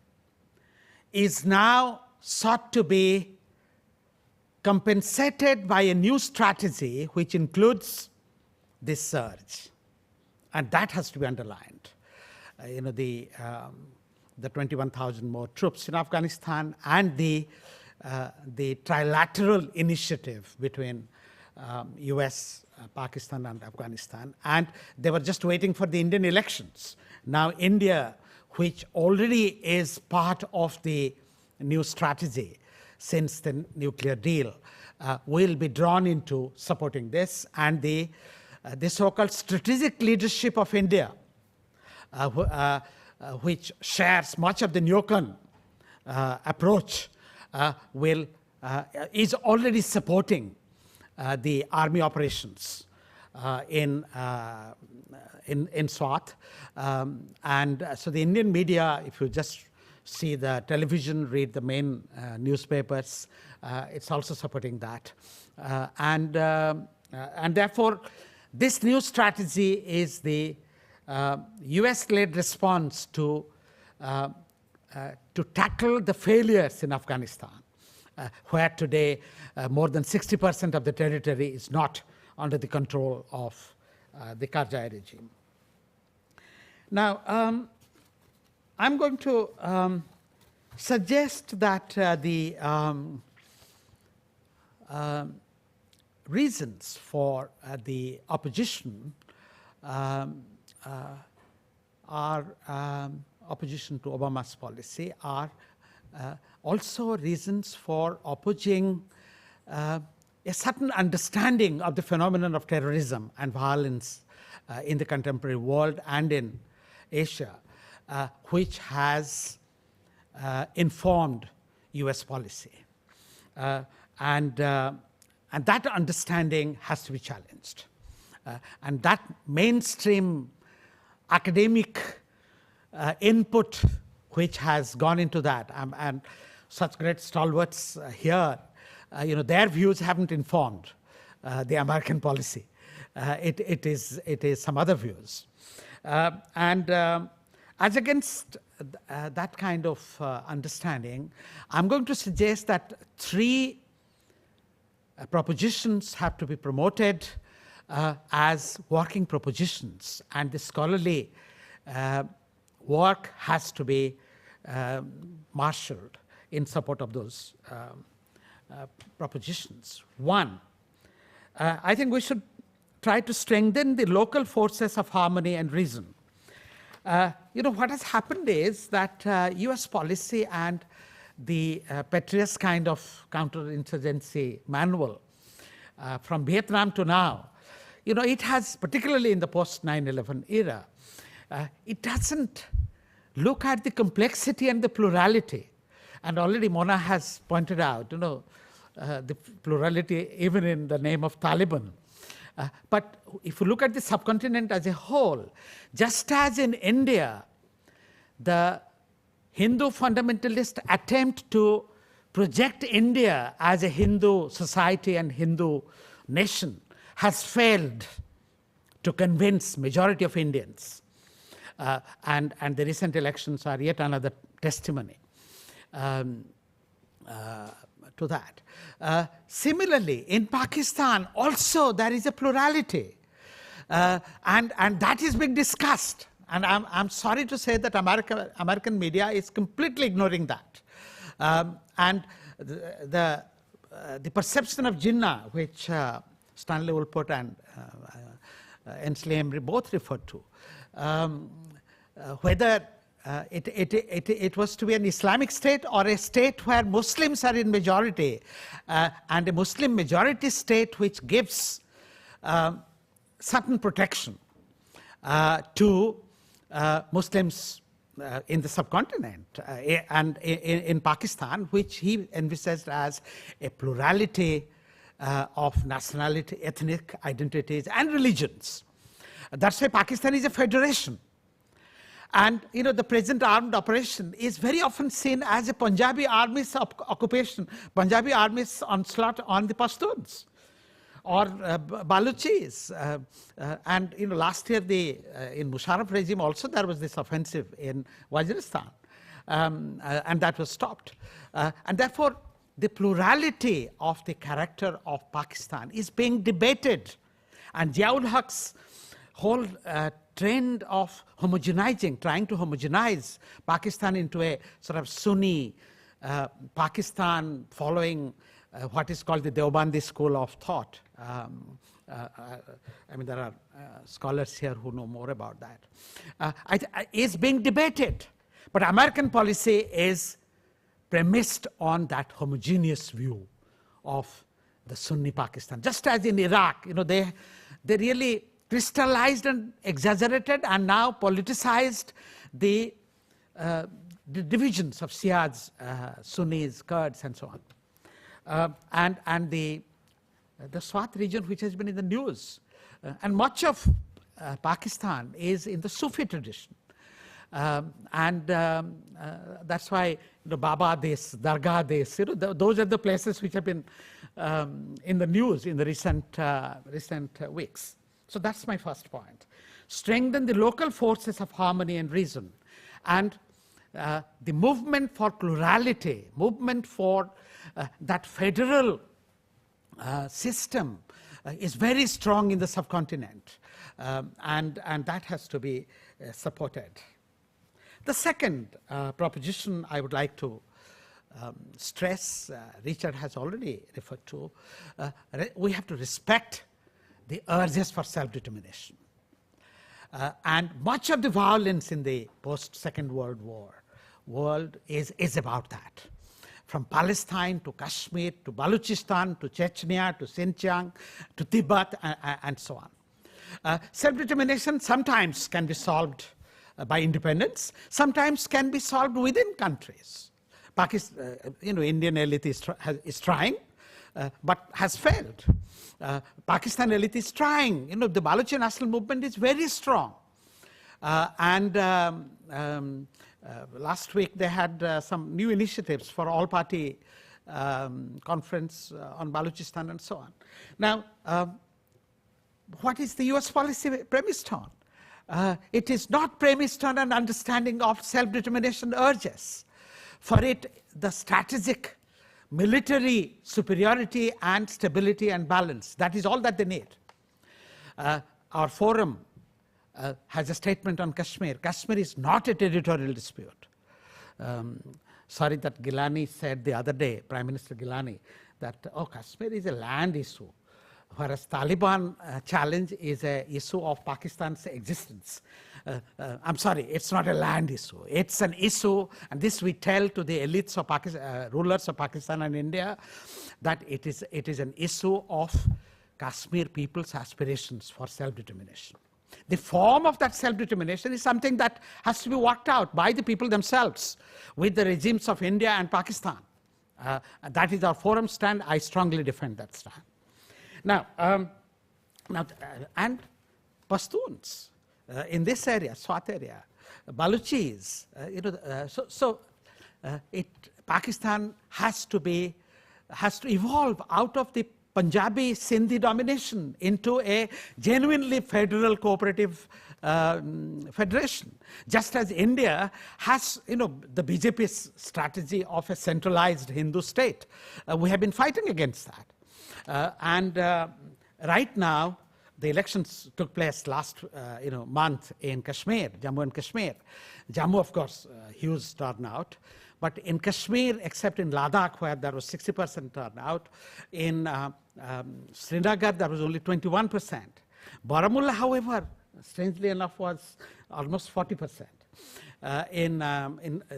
is now sought to be compensated by a new strategy which includes this surge. And that has to be underlined. The 21,000 more troops in Afghanistan and the trilateral initiative between US, Pakistan, and Afghanistan. And they were just waiting for the Indian elections. Now India, which already is part of the new strategy since the nuclear deal, will be drawn into supporting this. And the so-called strategic leadership of India, which shares much of the neocon approach, is already supporting the army operations in Swat. And so the Indian media, if you just see the television, read the main newspapers, it's also supporting that. And therefore, this new strategy is the US-led response to tackle the failures in Afghanistan, where today more than 60% of the territory is not under the control of the Karzai regime. Now, I'm going to suggest that the reasons for the opposition opposition to Obama's policy are also reasons for opposing a certain understanding of the phenomenon of terrorism and violence in the contemporary world and in Asia, which has informed US policy. And that understanding has to be challenged. And that mainstream academic input which has gone into that, and such great stalwarts here, their views haven't informed the American policy. It is some other views. And as against that kind of understanding, I'm going to suggest that three propositions have to be promoted as working propositions, and the scholarly work has to be marshaled in support of those propositions. One, I think we should try to strengthen the local forces of harmony and reason. What has happened is that US policy and the Patriot's kind of counterinsurgency manual from Vietnam to now, it has, particularly in the post-9/11 era, it doesn't look at the complexity and the plurality. And already Mona has pointed out, the plurality even in the name of Taliban. But if you look at the subcontinent as a whole, just as in India, the Hindu fundamentalist attempt to project India as a Hindu society and Hindu nation has failed to convince majority of Indians. And the recent elections are yet another testimony to that. Similarly, in Pakistan also there is a plurality. And that is being discussed. And I'm sorry to say that American media is completely ignoring that. And the perception of Jinnah, which Stanley Woolpert and Ensley Emery both referred to, whether it was to be an Islamic state or a state where Muslims are in majority, and a Muslim majority state which gives certain protection to Muslims in the subcontinent and in Pakistan, which he envisaged as a plurality of nationality, ethnic identities and religions. That's why Pakistan is a federation. And the present armed operation is very often seen as a Punjabi army's occupation, Punjabi army's onslaught on the Pashtuns or Baluchis. And last year in Musharraf regime also there was this offensive in Waziristan, and that was stopped. And therefore the plurality of the character of Pakistan is being debated, and Ziaul Haq's whole trend of homogenizing, trying to homogenize Pakistan into a sort of Sunni Pakistan following what is called the Deobandi school of thought. I mean, there are scholars here who know more about that. Is being debated, but American policy is premised on that homogeneous view of the Sunni Pakistan. Just as in Iraq, they really crystallized and exaggerated and now politicized the divisions of Shias, Sunnis, Kurds, and so on. And the Swat region, which has been in the news, and much of Pakistan is in the Sufi tradition. And that's why Baba Des, Dargah Des, those are the places which have been in the news in the recent weeks. So that's my first point. Strengthen the local forces of harmony and reason. And the movement for plurality, movement for that federal system is very strong in the subcontinent. And that has to be supported. The second proposition I would like to stress, Richard has already referred to, we have to respect the urges for self-determination. And much of the violence in the post-Second World War world is about that. From Palestine to Kashmir to Balochistan to Chechnya to Xinjiang to Tibet and so on. Self-determination sometimes can be solved by independence, sometimes can be solved within countries. Pakistan, Indian elite is trying, but has failed. Pakistan elite is trying. The Balochi national movement is very strong. And last week they had some new initiatives for all-party conference on Balochistan and so on. Now, what is the US policy premised on? It is not premised on an understanding of self-determination urges. For it, the strategic military superiority and stability and balance, that is all that they need. Our forum has a statement on Kashmir. Kashmir is not a territorial dispute. Sorry that Gilani said the other day, Prime Minister Gilani, that, Kashmir is a land issue, whereas Taliban challenge is an issue of Pakistan's existence. I'm sorry, it's not a land issue. It's an issue, and this we tell to the elites of Pakistan, rulers of Pakistan and India, that it is an issue of Kashmir people's aspirations for self-determination. The form of that self-determination is something that has to be worked out by the people themselves with the regimes of India and Pakistan. That is our forum stand. I strongly defend that stand. Now, and Pashtuns in this area, Swat area, Baluchis, Pakistan has to evolve out of the Punjabi Sindhi domination into a genuinely federal cooperative federation. Just as India has, the BJP's strategy of a centralized Hindu state. We have been fighting against that. And right now, the elections took place last month in Kashmir, Jammu and Kashmir. Jammu, of course, huge turnout. But in Kashmir, except in Ladakh, where there was 60% turnout, in Srinagar, there was only 21%. Baramulla, however, strangely enough, was almost 40%. In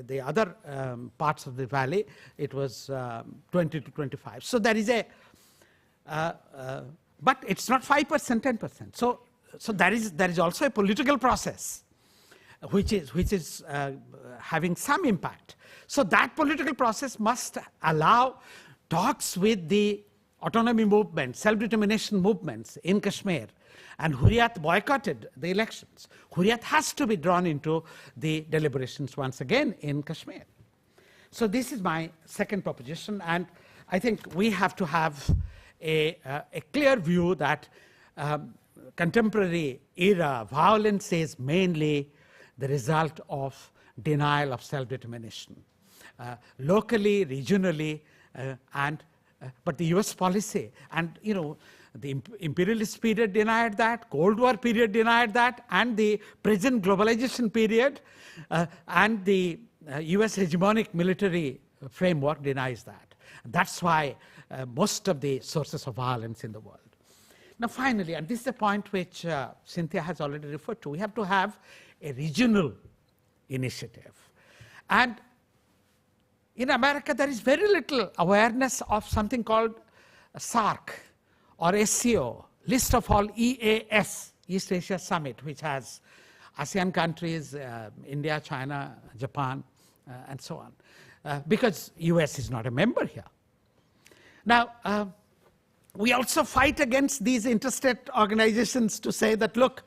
the other parts of the valley, it was 20 to 25. So there is a, but it's not 5%, 10%. So there is also a political process which is having some impact. So that political process must allow talks with the autonomy movement, self-determination movements in Kashmir. And Hurriyat boycotted the elections. Hurriyat has to be drawn into the deliberations once again in Kashmir. So this is my second proposition, and I think we have to have a clear view that contemporary era violence is mainly the result of denial of self-determination. Locally, regionally, but the US policy, and the imperialist period denied that, Cold War period denied that, and the present globalization period and the US hegemonic military framework denies that. That's why most of the sources of violence in the world. Now finally, and this is a point which Cynthia has already referred to, we have to have a regional initiative. And in America, there is very little awareness of something called SARC or SCO, List of All EAS, East Asia Summit, which has ASEAN countries, India, China, Japan, and so on, because US is not a member here. Now, we also fight against these interstate organizations to say that, look,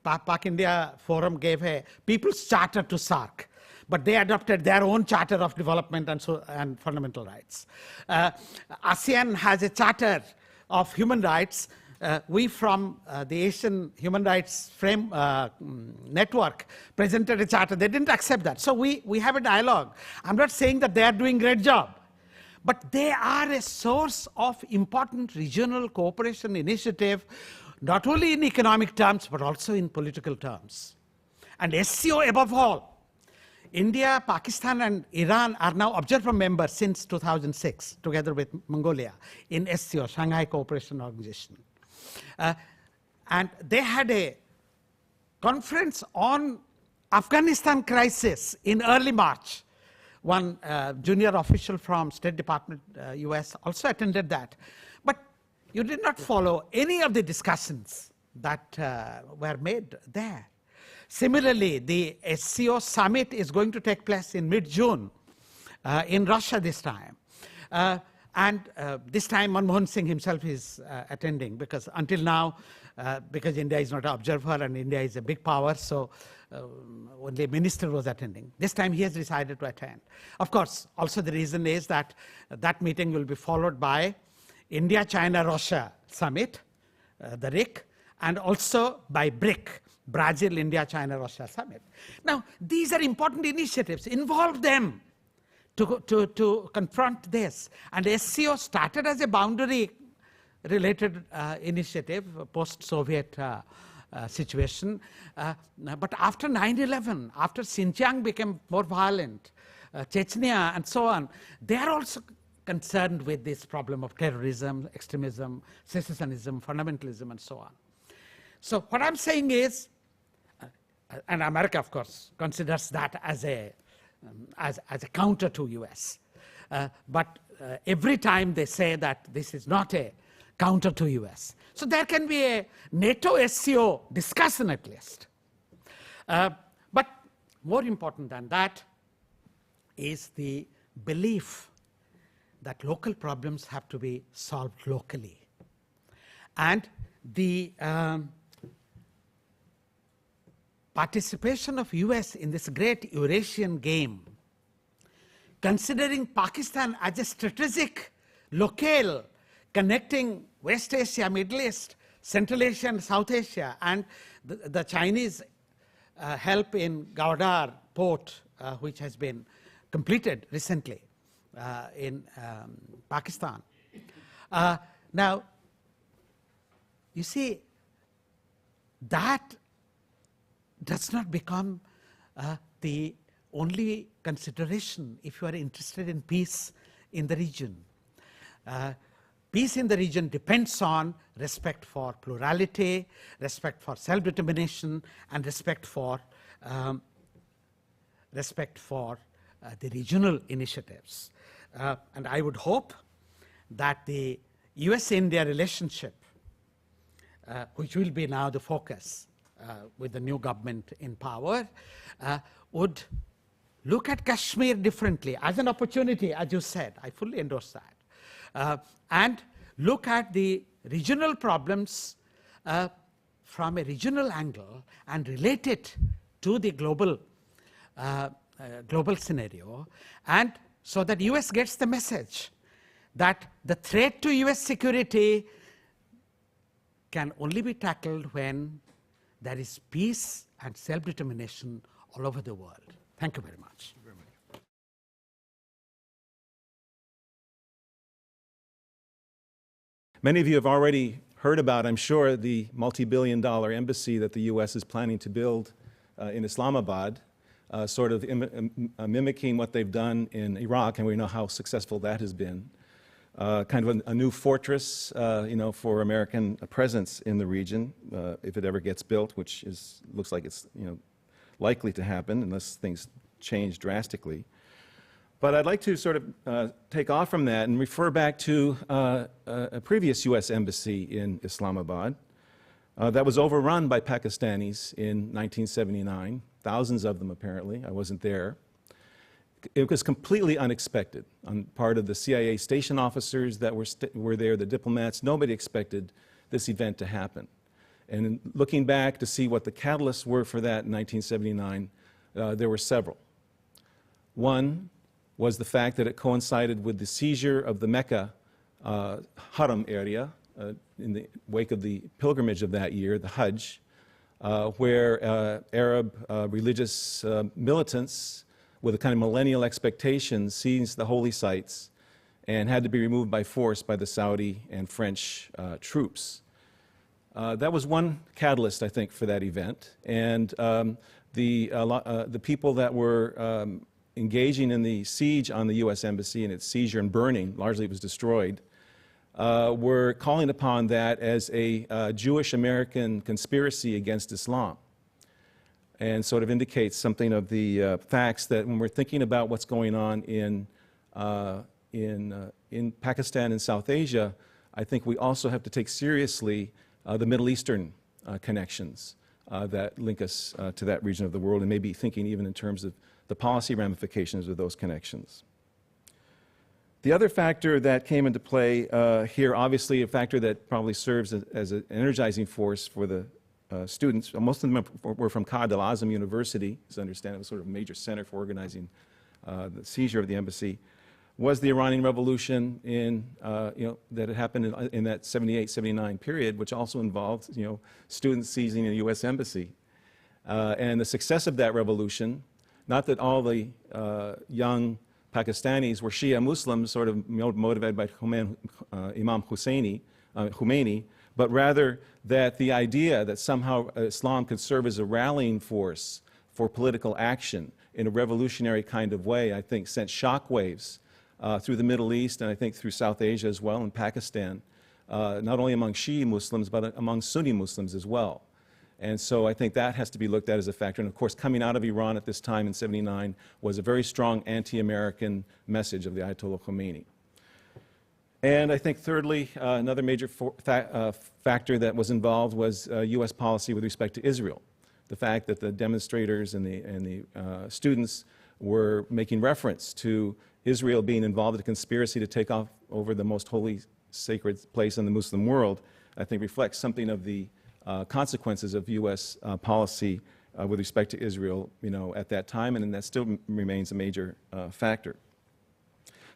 Pak India Forum gave a People's Charter to SARC, but they adopted their own Charter of Development and Fundamental Rights. ASEAN has a Charter of Human Rights. We from the Asian Human Rights Network presented a charter. They didn't accept that. So we have a dialogue. I'm not saying that they are doing a great job, but they are a source of important regional cooperation initiative, not only in economic terms, but also in political terms. And SCO above all. India, Pakistan, and Iran are now observer members since 2006, together with Mongolia, in SCO, Shanghai Cooperation Organization. And they had a conference on Afghanistan crisis in early March. One junior official from State Department, US, also attended that. But you did not follow any of the discussions that were made there. Similarly, the SCO summit is going to take place in mid-June in Russia this time. And this time Manmohan Singh himself is attending, because until now, because India is not an observer and India is a big power, so only a minister was attending. This time he has decided to attend. Of course, also the reason is that that meeting will be followed by India, China, Russia summit, the RIC, and also by BRIC, Brazil, India, China, Russia summit. Now, these are important initiatives. Involve them to confront this. And SCO started as a boundary-related initiative, post-Soviet situation. But after 9/11, after Xinjiang became more violent, Chechnya and so on, they are also concerned with this problem of terrorism, extremism, secessionism, fundamentalism, and so on. So what I'm saying is, and America, of course, considers that as a counter to US. But every time they say that this is not a counter to US. So there can be a NATO SCO discussion at least. But more important than that is the belief that local problems have to be solved locally. And the participation of US in this great Eurasian game, considering Pakistan as a strategic locale connecting West Asia, Middle East, Central Asia, and South Asia, and the Chinese help in Gwadar port, which has been completed recently in Pakistan. Now, you see, that does not become the only consideration if you are interested in peace in the region. Peace in the region depends on respect for plurality, respect for self-determination, and respect for the regional initiatives. And I would hope that the US-India relationship, which will be now the focus with the new government in power, would look at Kashmir differently as an opportunity, as you said. I fully endorse that. And look at the regional problems from a regional angle and relate it to the global scenario, and so that US gets the message that the threat to US security can only be tackled when there is peace and self-determination all over the world. Thank you very much. Many of you have already heard about, I'm sure, the multi-billion-dollar embassy that the U.S. is planning to build in Islamabad, sort of mimicking what they've done in Iraq, and we know how successful that has been. Kind of a new fortress, for American presence in the region, if it ever gets built, which looks like it's, likely to happen unless things change drastically. But I'd like to sort of take off from that and refer back to a previous U.S. embassy in Islamabad that was overrun by Pakistanis in 1979, thousands of them apparently. I wasn't there. It was completely unexpected on part of the CIA station officers that were there, the diplomats. Nobody expected this event to happen. And looking back to see what the catalysts were for that in 1979, there were several. One was the fact that it coincided with the seizure of the Mecca Haram area in the wake of the pilgrimage of that year, the Hajj, where Arab religious militants with a kind of millennial expectation seized the holy sites and had to be removed by force by the Saudi and French troops. That was one catalyst, I think, for that event. And the people that were engaging in the siege on the U.S. Embassy and its seizure and burning, largely it was destroyed, were calling upon that as a Jewish-American conspiracy against Islam, and sort of indicates something of the facts that when we're thinking about what's going on in Pakistan and South Asia, I think we also have to take seriously the Middle Eastern connections that link us to that region of the world, and maybe thinking even in terms of the policy ramifications of those connections. The other factor that came into play here, obviously a factor that probably serves as an energizing force for the students. Most of them were from Qad al-Azam University, as I understand it was sort of a major center for organizing the seizure of the embassy, was the Iranian Revolution that had happened in that 78, 79 period, which also involved students seizing a U.S. embassy. And the success of that revolution, not that all the young Pakistanis were Shia Muslims, sort of motivated by Imam Khomeini, but rather that the idea that somehow Islam could serve as a rallying force for political action in a revolutionary kind of way, I think sent shockwaves through the Middle East and I think through South Asia as well, and Pakistan, not only among Shia Muslims, but among Sunni Muslims as well. And so I think that has to be looked at as a factor. And of course, coming out of Iran at this time in '79 was a very strong anti-American message of the Ayatollah Khomeini. And I think thirdly, another major factor that was involved was U.S. policy with respect to Israel. The fact that the demonstrators and the students were making reference to Israel being involved in a conspiracy to take over the most holy, sacred place in the Muslim world, I think reflects something of the consequences of U.S. policy with respect to Israel, at that time, and that still remains a major factor.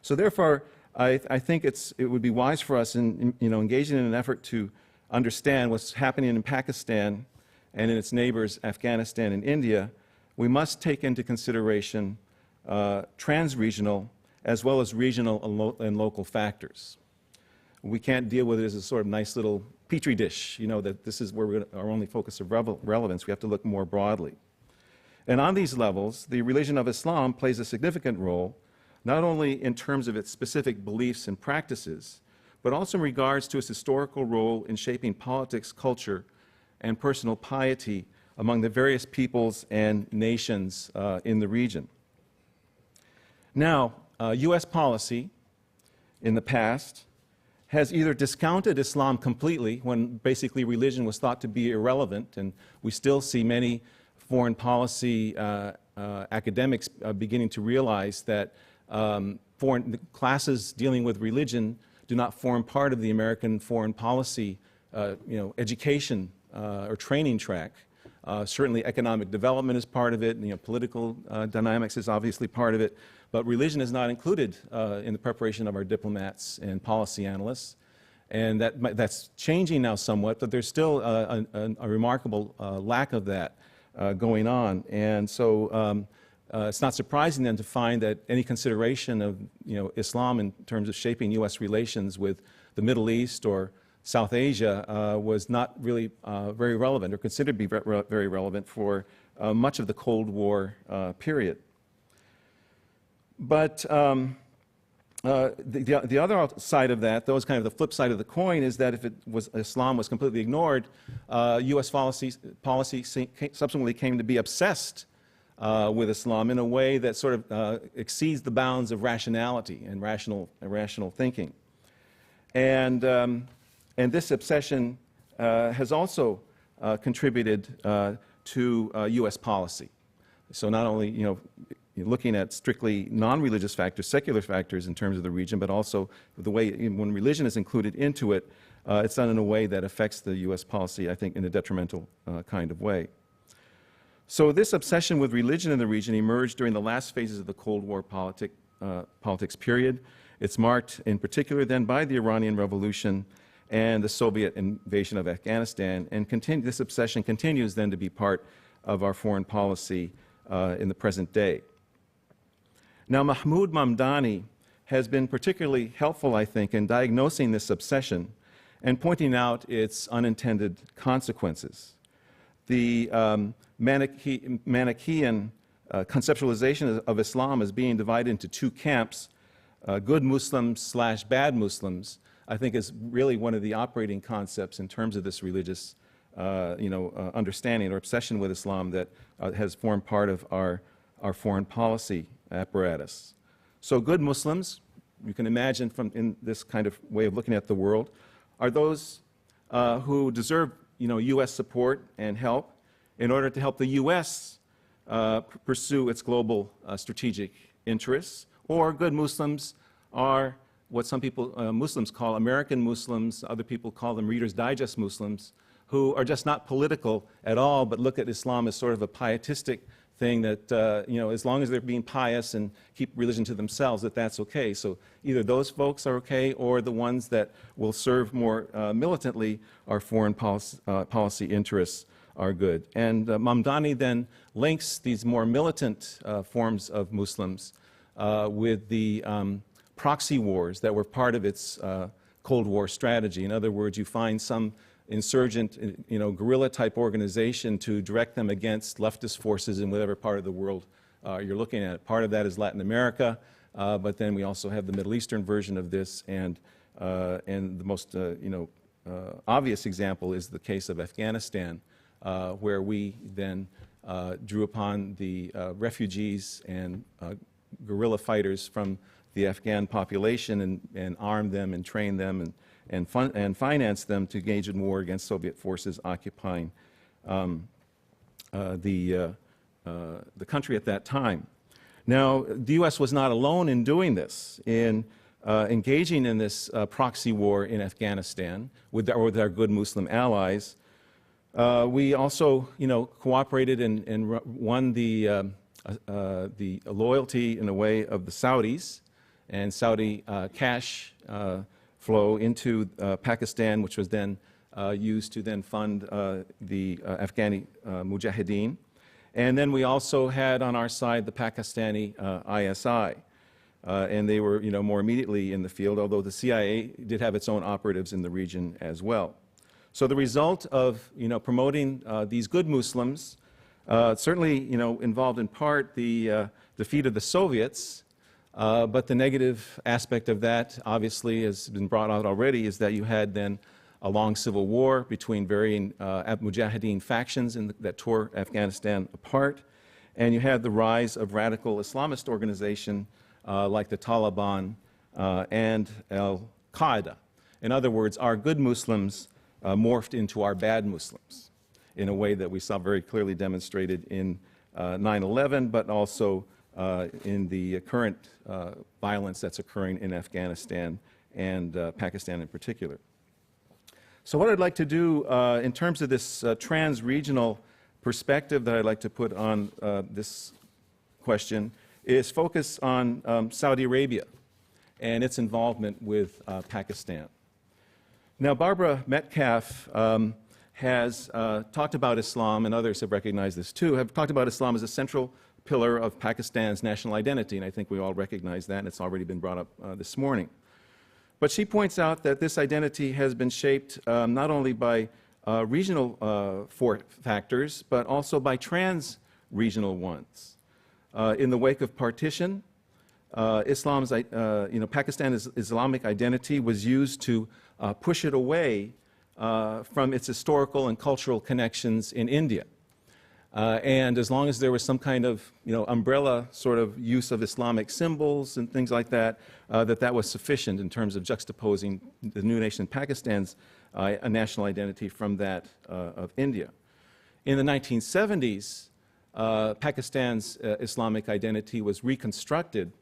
So therefore, I think it would be wise for us in engaging in an effort to understand what's happening in Pakistan and in its neighbors, Afghanistan and India. We must take into consideration trans-regional as well as regional and local factors. we can't deal with it as a sort of nice little petri dish, that this is where our only focus of relevance. We have to look more broadly. And on these levels, the religion of Islam plays a significant role, not only in terms of its specific beliefs and practices, but also in regards to its historical role in shaping politics, culture, and personal piety among the various peoples and nations in the region. Now, U.S. policy in the past has either discounted Islam completely, when basically religion was thought to be irrelevant, and we still see many foreign policy academics beginning to realize that foreign classes dealing with religion do not form part of the American foreign policy education or training track. Certainly economic development is part of it, and, political dynamics is obviously part of it, but religion is not included in the preparation of our diplomats and policy analysts. And that's changing now somewhat, but there's still a remarkable lack of that going on. And so it's not surprising then to find that any consideration of Islam in terms of shaping U.S. relations with the Middle East or South Asia was not really very relevant, or considered to be very relevant for much of the Cold War period. But the other side of that, though, is kind of the flip side of the coin, is that if Islam was completely ignored, U.S. policy subsequently came to be obsessed with Islam in a way that sort of exceeds the bounds of rationality and rational thinking. And this obsession has also contributed to U.S. policy. So not only, looking at strictly non-religious factors, secular factors in terms of the region, but also the way, when religion is included into it, it's done in a way that affects the U.S. policy, I think, in a detrimental kind of way. So this obsession with religion in the region emerged during the last phases of the Cold War politics period. It's marked in particular then by the Iranian Revolution and the Soviet invasion of Afghanistan, and this obsession continues then to be part of our foreign policy in the present day. Now, Mahmoud Mamdani has been particularly helpful, I think, in diagnosing this obsession and pointing out its unintended consequences. The Manichaean conceptualization of Islam as being divided into two camps, good Muslims / bad Muslims, I think is really one of the operating concepts in terms of this religious understanding or obsession with Islam that has formed part of our foreign policy apparatus. So good Muslims, you can imagine in this kind of way of looking at the world, are those who deserve U.S. support and help in order to help the U.S. Pursue its global strategic interests. Or good Muslims are what some people, Muslims call American Muslims, other people call them Reader's Digest Muslims, who are just not political at all, but look at Islam as sort of a pietistic thing that, as long as they're being pious and keep religion to themselves, that's okay. So either those folks are okay, or the ones that will serve more militantly our foreign policy interests are good. And Mamdani then links these more militant forms of Muslims with the proxy wars that were part of its Cold War strategy. In other words, you find some insurgent, guerrilla-type organization to direct them against leftist forces in whatever part of the world you're looking at. Part of that is Latin America, but then we also have the Middle Eastern version of this, and the most obvious example is the case of Afghanistan, where we then drew upon the refugees and guerrilla fighters from the Afghan population and armed them and trained them and finance them to engage in war against Soviet forces occupying the country at that time. Now, the U.S. was not alone in doing this, in engaging in this proxy war in Afghanistan with our good Muslim allies. We also, cooperated and won the loyalty, in a way, of the Saudis and Saudi cash flow into Pakistan, which was then used to then fund the Afghani Mujahideen. And then we also had on our side the Pakistani ISI. and they were, more immediately in the field, although the CIA did have its own operatives in the region as well. So the result of, promoting these good Muslims certainly, involved in part the defeat of the Soviets, but the negative aspect of that, obviously, has been brought out already, is that you had then a long civil war between varying Mujahideen factions that tore Afghanistan apart, and you had the rise of radical Islamist organization like the Taliban and Al-Qaeda. In other words, our good Muslims morphed into our bad Muslims in a way that we saw very clearly demonstrated in 9/11, but also in the current violence that's occurring in Afghanistan and Pakistan in particular. So what I'd like to do in terms of this trans-regional perspective that I'd like to put on this question is focus on Saudi Arabia and its involvement with Pakistan. Now, Barbara Metcalf has talked about Islam, and others have recognized this too, have talked about Islam as a central pillar of Pakistan's national identity, and I think we all recognize that, and it's already been brought up this morning. But she points out that this identity has been shaped not only by regional factors, but also by trans-regional ones. In the wake of partition, Pakistan's Islamic identity was used to push it away from its historical and cultural connections in India. And as long as there was some kind of, umbrella sort of use of Islamic symbols and things like that, that was sufficient in terms of juxtaposing the new nation Pakistan's national identity from that of India. In the 1970s, Pakistan's Islamic identity was reconstructed,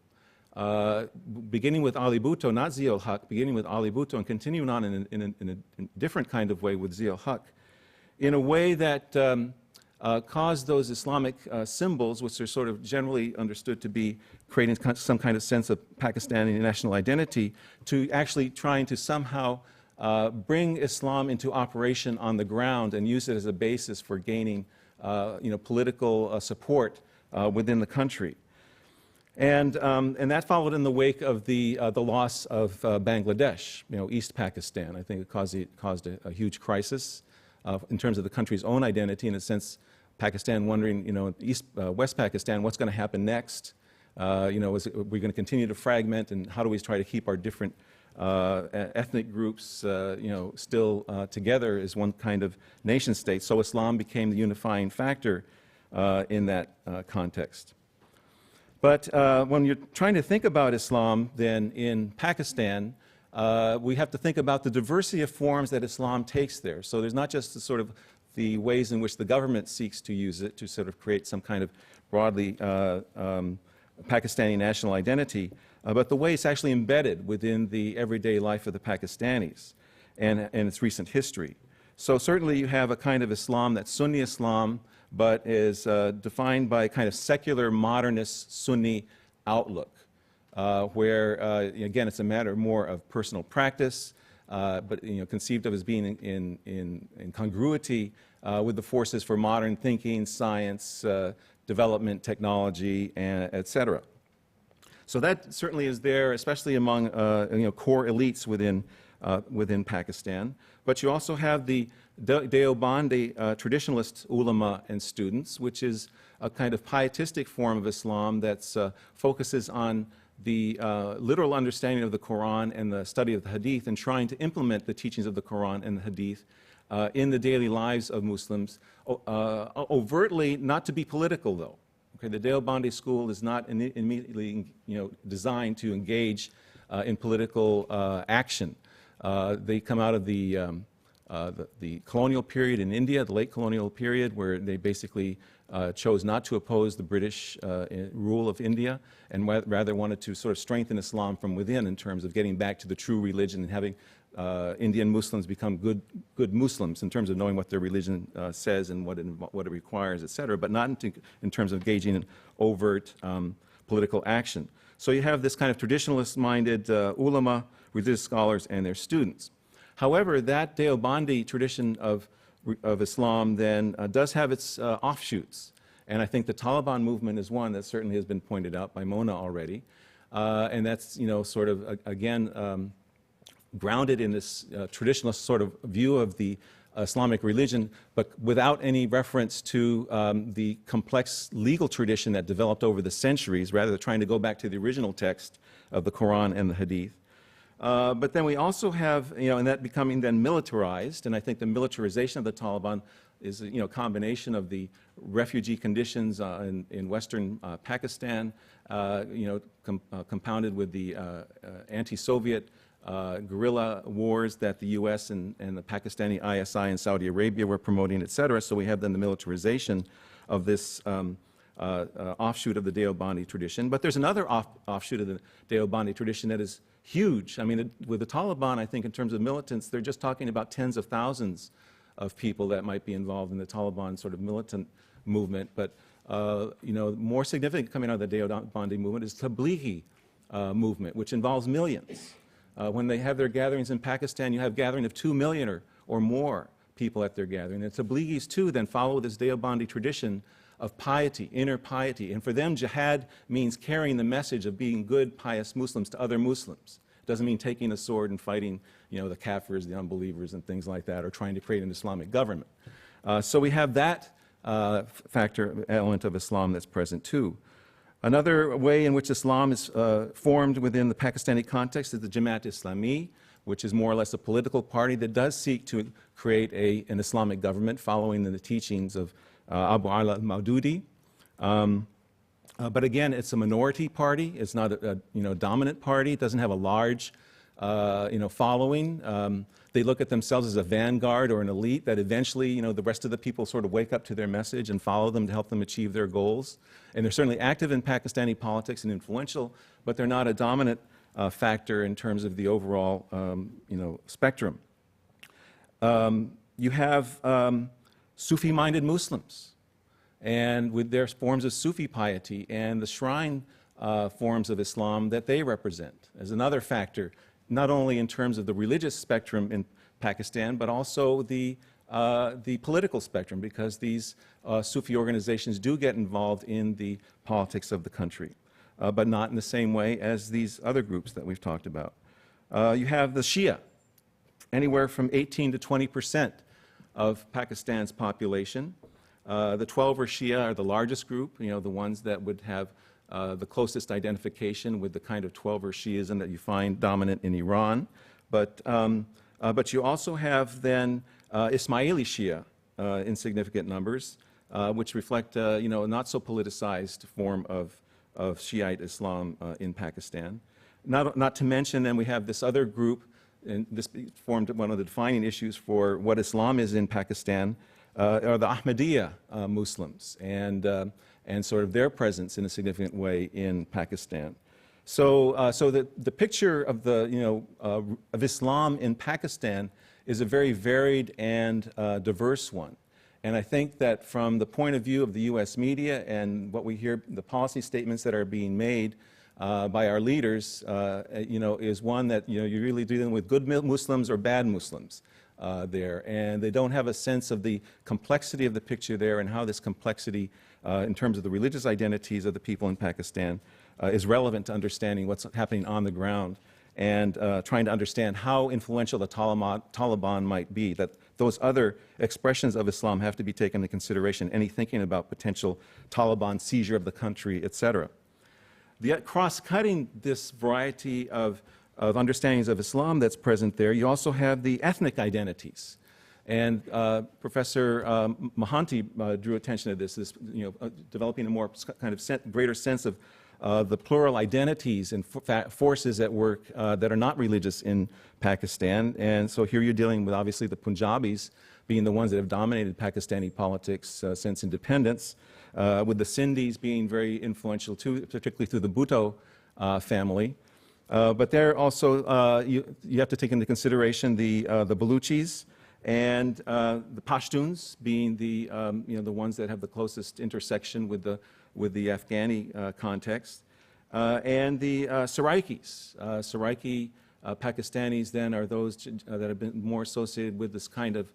beginning with Ali Bhutto, not Zia-ul-Haq, beginning with Ali Bhutto and continuing on in a different kind of way with Zia-ul-Haq, in a way that caused those Islamic symbols, which are sort of generally understood to be creating some kind of sense of Pakistani national identity, to actually trying to somehow bring Islam into operation on the ground and use it as a basis for gaining political support within the country. And that followed in the wake of the loss of Bangladesh, East Pakistan. I think it caused a huge crisis in terms of the country's own identity, in a sense, Pakistan wondering, West Pakistan, what's going to happen next? Are we going to continue to fragment, and how do we try to keep our different ethnic groups, still together as one kind of nation state? So Islam became the unifying factor in that context. But when you're trying to think about Islam, then in Pakistan, we have to think about the diversity of forms that Islam takes there. So there's not just the sort of the ways in which the government seeks to use it to sort of create some kind of broadly Pakistani national identity, but the way it's actually embedded within the everyday life of the Pakistanis and its recent history. So certainly you have a kind of Islam that's Sunni Islam, but is defined by a kind of secular modernist Sunni outlook, where, again, it's a matter more of personal practice, but conceived of as being in congruity with the forces for modern thinking, science, development, technology, et cetera. So that certainly is there, especially among core elites within Pakistan. But you also have the Deobandi traditionalist ulama and students, which is a kind of pietistic form of Islam that focuses on the literal understanding of the Quran and the study of the Hadith, and trying to implement the teachings of the Quran and the Hadith in the daily lives of Muslims, overtly not to be political, though. Okay, the Deobandi school is not immediately designed to engage in political action. They come out of the colonial period in India, the late colonial period, where they basically chose not to oppose the British rule of India, and rather wanted to sort of strengthen Islam from within in terms of getting back to the true religion and having Indian Muslims become good Muslims in terms of knowing what their religion says and what it requires, et cetera, but not in terms of engaging in overt political action. So you have this kind of traditionalist-minded ulama, religious scholars, and their students. However, that Deobandi tradition of Islam then does have its offshoots. And I think the Taliban movement is one that certainly has been pointed out by Mona already. and that's, sort of, again, grounded in this traditional sort of view of the Islamic religion, but without any reference to the complex legal tradition that developed over the centuries, rather than trying to go back to the original text of the Quran and the Hadith. But then we also have, and that becoming then militarized, and I think the militarization of the Taliban is a combination of the refugee conditions in western Pakistan, compounded with the anti-Soviet guerrilla wars that the U.S. and the Pakistani ISI and Saudi Arabia were promoting, et cetera. So we have then the militarization of this offshoot of the Deobandi tradition. But there's another offshoot of the Deobandi tradition that is huge. I mean, with the Taliban, I think in terms of militants, they're just talking about tens of thousands of people that might be involved in the Taliban sort of militant movement. But, more significant coming out of the Deobandi movement is Tablighi movement, which involves millions. When they have their gatherings in Pakistan, you have a gathering of 2 million or more people at their gathering. And Tablighis, too, then follow this Deobandi tradition of piety, inner piety. And for them, jihad means carrying the message of being good, pious Muslims to other Muslims. It doesn't mean taking a sword and fighting, the kafirs, the unbelievers, and things like that, or trying to create an Islamic government. So we have that element of Islam that's present, too. Another way in which Islam is formed within the Pakistani context is the Jamaat Islami, which is more or less a political party that does seek to create an Islamic government following the teachings of Abu Ala al-Maududi. But again, it's a minority party. It's not a dominant party. It doesn't have a large following. They look at themselves as a vanguard or an elite that eventually, the rest of the people sort of wake up to their message and follow them to help them achieve their goals. And they're certainly active in Pakistani politics and influential, but they're not a dominant factor in terms of the overall, spectrum. You have Sufi-minded Muslims, and with their forms of Sufi piety and the shrine forms of Islam that they represent as another factor, not only in terms of the religious spectrum in Pakistan, but also the political spectrum, because these Sufi organizations do get involved in the politics of the country, but not in the same way as these other groups that we've talked about. You have the Shia, anywhere from 18 to 20% of Pakistan's population. The 12 Shia are the largest group, the ones that would have the closest identification with the kind of 12 Shiism that you find dominant in Iran. But you also have then Ismaili Shia in significant numbers, which reflect a not so politicized form of Shiite Islam in Pakistan. Not to mention then we have this other group, and this formed one of the defining issues for what Islam is in Pakistan, are the Ahmadiyya Muslims, and sort of their presence in a significant way in Pakistan. So the picture of of Islam in Pakistan is a very varied and diverse one. And I think that from the point of view of the U.S. media and what we hear, the policy statements that are being made by our leaders, is one that you're really dealing with good Muslims or bad Muslims there, and they don't have a sense of the complexity of the picture there and how this complexity, in terms of the religious identities of the people in Pakistan, is relevant to understanding what's happening on the ground and trying to understand how influential the Taliban might be, that those other expressions of Islam have to be taken into consideration, any thinking about potential Taliban seizure of the country, etc. Yet cross-cutting this variety of understandings of Islam that's present there, you also have the ethnic identities. And Professor Mohanty drew attention to this developing a more kind of greater sense of the plural identities and forces at work that are not religious in Pakistan. And so here you're dealing with obviously the Punjabis being the ones that have dominated Pakistani politics since independence, with the Sindhis being very influential too, particularly through the Bhutto family. But there also, you have to take into consideration the Baluchis and the Pashtuns being the ones that have the closest intersection with the Afghani context, and the Saraikis. Saraiki Pakistanis then are those that have been more associated with this kind of,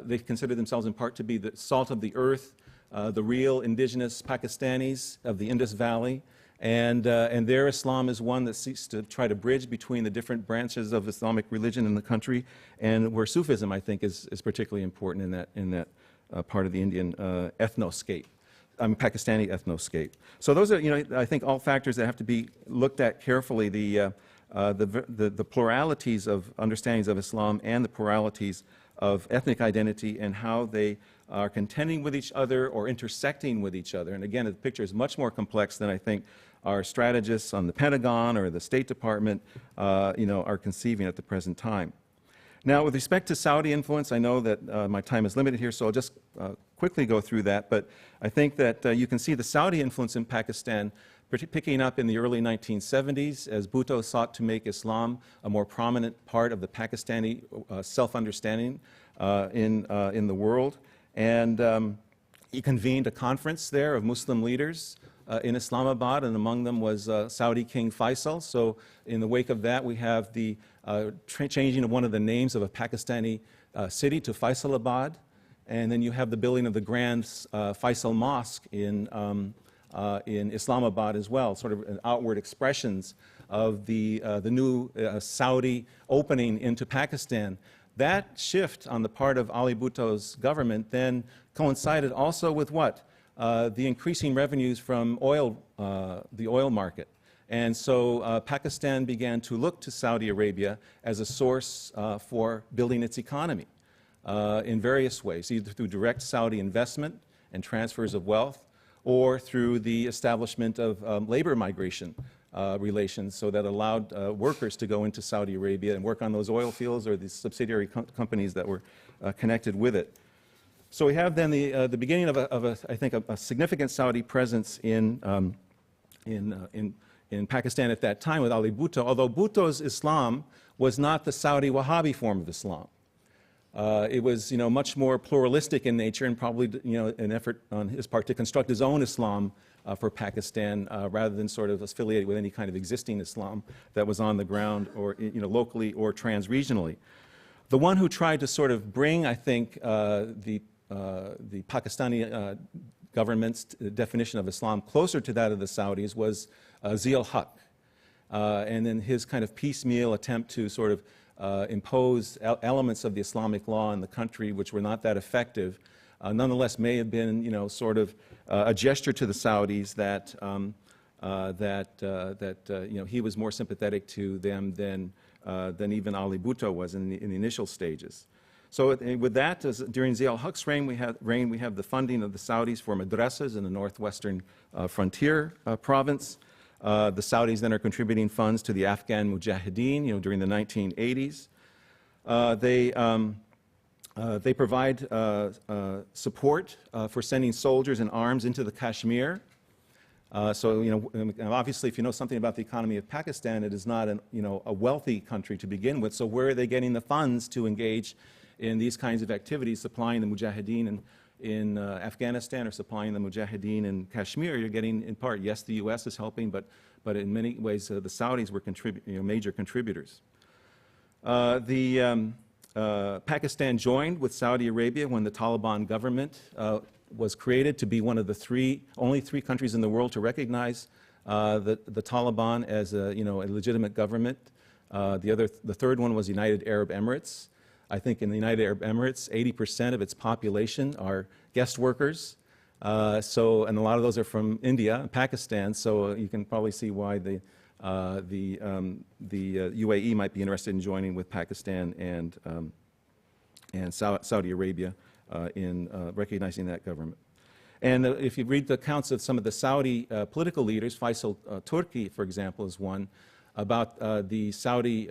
they consider themselves in part to be the salt of the earth, the real indigenous Pakistanis of the Indus Valley, And their Islam is one that seeks to try to bridge between the different branches of Islamic religion in the country, and where Sufism, I think, is particularly important in that part of the Indian ethnoscape. Pakistani ethnoscape. So those are, I think, all factors that have to be looked at carefully. The pluralities of understandings of Islam and the pluralities of ethnic identity and how they are contending with each other or intersecting with each other. And again, the picture is much more complex than I think our strategists on the Pentagon or the State Department, are conceiving at the present time. Now, with respect to Saudi influence, I know that my time is limited here, so I'll just quickly go through that. But I think that you can see the Saudi influence in Pakistan picking up in the early 1970s as Bhutto sought to make Islam a more prominent part of the Pakistani self-understanding in the world. And he convened a conference there of Muslim leaders in Islamabad, and among them was Saudi King Faisal. So in the wake of that, we have the changing of one of the names of a Pakistani city to Faisalabad, and then you have the building of the Grand Faisal Mosque in Islamabad as well, sort of outward expressions of the new Saudi opening into Pakistan. That shift on the part of Ali Bhutto's government then coincided also with what? The increasing revenues from the oil market. And so Pakistan began to look to Saudi Arabia as a source for building its economy in various ways, either through direct Saudi investment and transfers of wealth, or through the establishment of labor migration relations, so that allowed workers to go into Saudi Arabia and work on those oil fields or the subsidiary companies that were connected with it. So we have then the beginning of I think, a significant Saudi presence in Pakistan at that time with Ali Bhutto, although Bhutto's Islam was not the Saudi Wahhabi form of Islam. It was, much more pluralistic in nature, and probably, an effort on his part to construct his own Islam for Pakistan, rather than sort of affiliated with any kind of existing Islam that was on the ground, or locally or trans-regionally. The one who tried to sort of bring, I think, the Pakistani government's definition of Islam closer to that of the Saudis was Zia-ul-Haq, and then his kind of piecemeal attempt to sort of impose elements of the Islamic law in the country which were not that effective, nonetheless may have been, sort of a gesture to the Saudis that he was more sympathetic to them than even Ali Bhutto was in the initial stages. So with that, during Zia-ul-Haq's reign, we have the funding of the Saudis for madrasas in the northwestern frontier province. The Saudis then are contributing funds to the Afghan Mujahideen, during the 1980s. They provide support for sending soldiers and arms into the Kashmir. So, obviously, if you know something about the economy of Pakistan, it is not a wealthy country to begin with. So where are they getting the funds to engage in these kinds of activities, supplying the Mujahideen in Afghanistan or supplying the Mujahideen in Kashmir? You're getting, in part, yes, the U.S. is helping, but in many ways the Saudis were major contributors. Pakistan joined with Saudi Arabia when the Taliban government was created to be one of the only three countries in the world to recognize the Taliban as a legitimate government. The third one was United Arab Emirates. I think in the United Arab Emirates, 80% of its population are guest workers. And a lot of those are from India and Pakistan. So you can probably see why the UAE might be interested in joining with Pakistan and Saudi Arabia in recognizing that government. And if you read the accounts of some of the Saudi political leaders, Faisal Turki, for example, is one, about the Saudi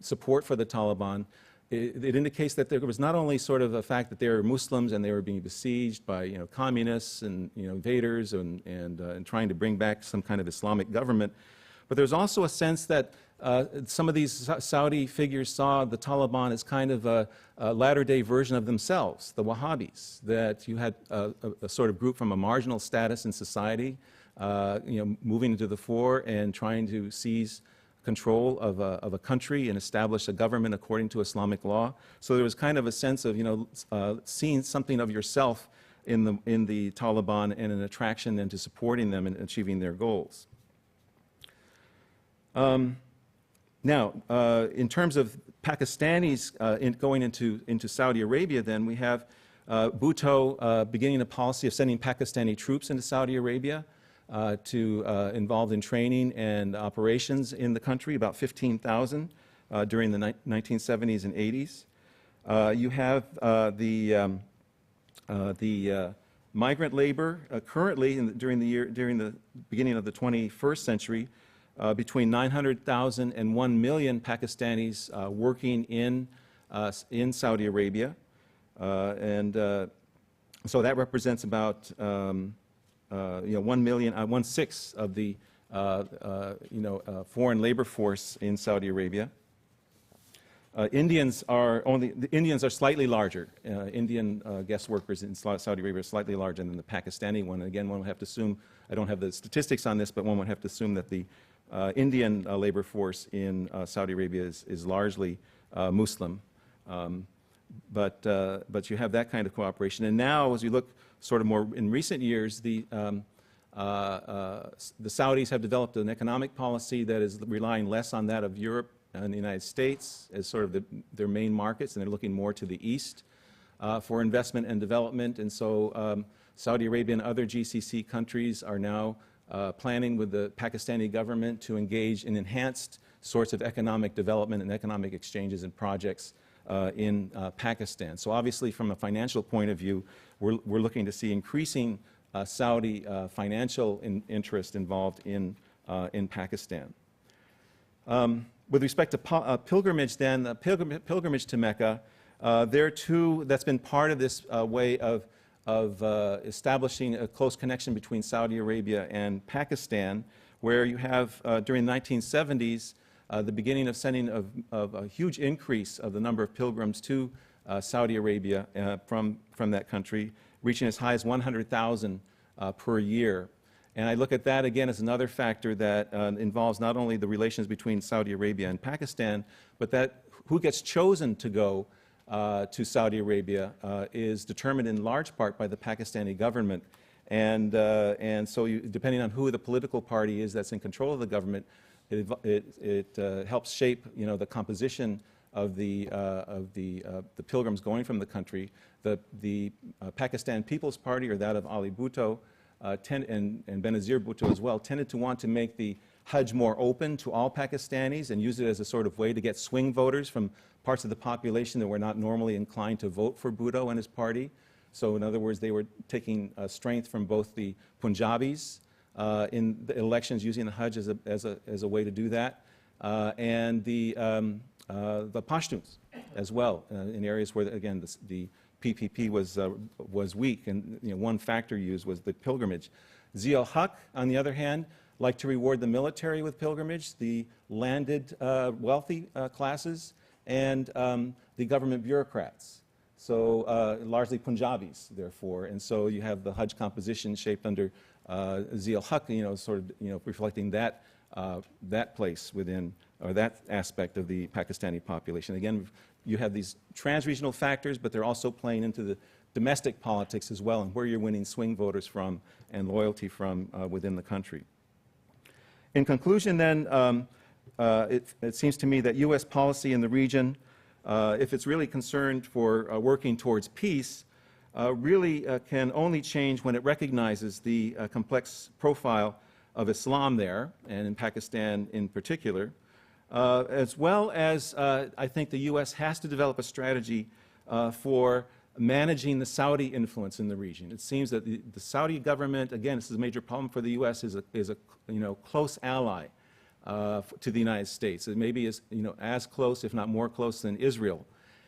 support for the Taliban, it indicates that there was not only sort of the fact that they were Muslims and they were being besieged by communists and invaders and trying to bring back some kind of Islamic government, but there's also a sense that some of these Saudi figures saw the Taliban as kind of a latter-day version of themselves, the Wahhabis, that you had a sort of group from a marginal status in society, moving into the fore and trying to seize control of a country and establish a government according to Islamic law. So there was kind of a sense of, seeing something of yourself in the Taliban and an attraction then to supporting them in achieving their goals. Now, in terms of Pakistanis going into Saudi Arabia, then we have Bhutto beginning a policy of sending Pakistani troops into Saudi Arabia involved in training and operations in the country, about 15,000 during the 1970s and 80s. You have the migrant labor currently during the beginning of the 21st century. Between 900,000 and 1 million Pakistanis working in Saudi Arabia, so that represents about 1 million, 1/6 of the foreign labor force in Saudi Arabia. The Indians are slightly larger. Indian guest workers in Saudi Arabia are slightly larger than the Pakistani one. And again, one would have to assume, I don't have the statistics on this, but one would have to assume that the Indian labor force in Saudi Arabia is largely Muslim. But you have that kind of cooperation. And now, as you look sort of more in recent years, the Saudis have developed an economic policy that is relying less on that of Europe and the United States as sort of their main markets, and they're looking more to the east for investment and development. And so Saudi Arabia and other GCC countries are now planning with the Pakistani government to engage in enhanced sorts of economic development and economic exchanges and projects in Pakistan. So obviously, from a financial point of view, we're looking to see increasing Saudi financial interest involved in Pakistan. With respect to pilgrimage, then, pilgrimage to Mecca, there too, that's been part of this way of establishing a close connection between Saudi Arabia and Pakistan, where you have, during the 1970s, the beginning of sending of a huge increase of the number of pilgrims to Saudi Arabia from that country, reaching as high as 100,000 per year. And I look at that again as another factor that involves not only the relations between Saudi Arabia and Pakistan, but that who gets chosen to go to Saudi Arabia is determined in large part by the Pakistani government. And so depending on who the political party is that's in control of the government, it helps shape, the composition of the pilgrims going from the country. The Pakistan People's Party, or that of Ali Bhutto, and Benazir Bhutto as well, tended to want to make the Hajj more open to all Pakistanis and use it as a sort of way to get swing voters from parts of the population that were not normally inclined to vote for Bhutto and his party. So in other words, they were taking strength from both the Punjabis in the elections, using the Hajj as a way to do that, and the Pashtuns as well, in areas where, again, the PPP was weak, and one factor used was the pilgrimage. Zia-ul-Haq, on the other hand, liked to reward the military with pilgrimage, the landed wealthy classes, and the government bureaucrats. So largely Punjabis, therefore, and so you have the Hajj composition shaped under Zia-ul-Haq, sort of reflecting that place within, or that aspect of the Pakistani population. Again, you have these trans-regional factors, but they're also playing into the domestic politics as well, and where you're winning swing voters from and loyalty from within the country. In conclusion, then, it seems to me that U.S. policy in the region, if it's really concerned for working towards peace, really can only change when it recognizes the complex profile of Islam there, and in Pakistan in particular, as well as I think the U.S. has to develop a strategy for managing the Saudi influence in the region. It seems that the Saudi government, again, this is a major problem for the U.S., is a close ally to the United States. It maybe is as close, if not more close, than Israel.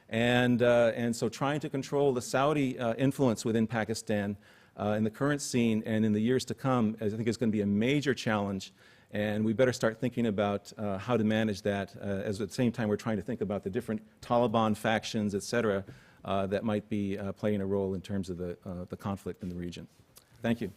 And so trying to control the Saudi influence within Pakistan in the current scene and in the years to come, I think is going to be a major challenge. And we better start thinking about how to manage that, as at the same time we're trying to think about the different Taliban factions, et cetera, that might be playing a role in terms of the conflict in the region. Thank you.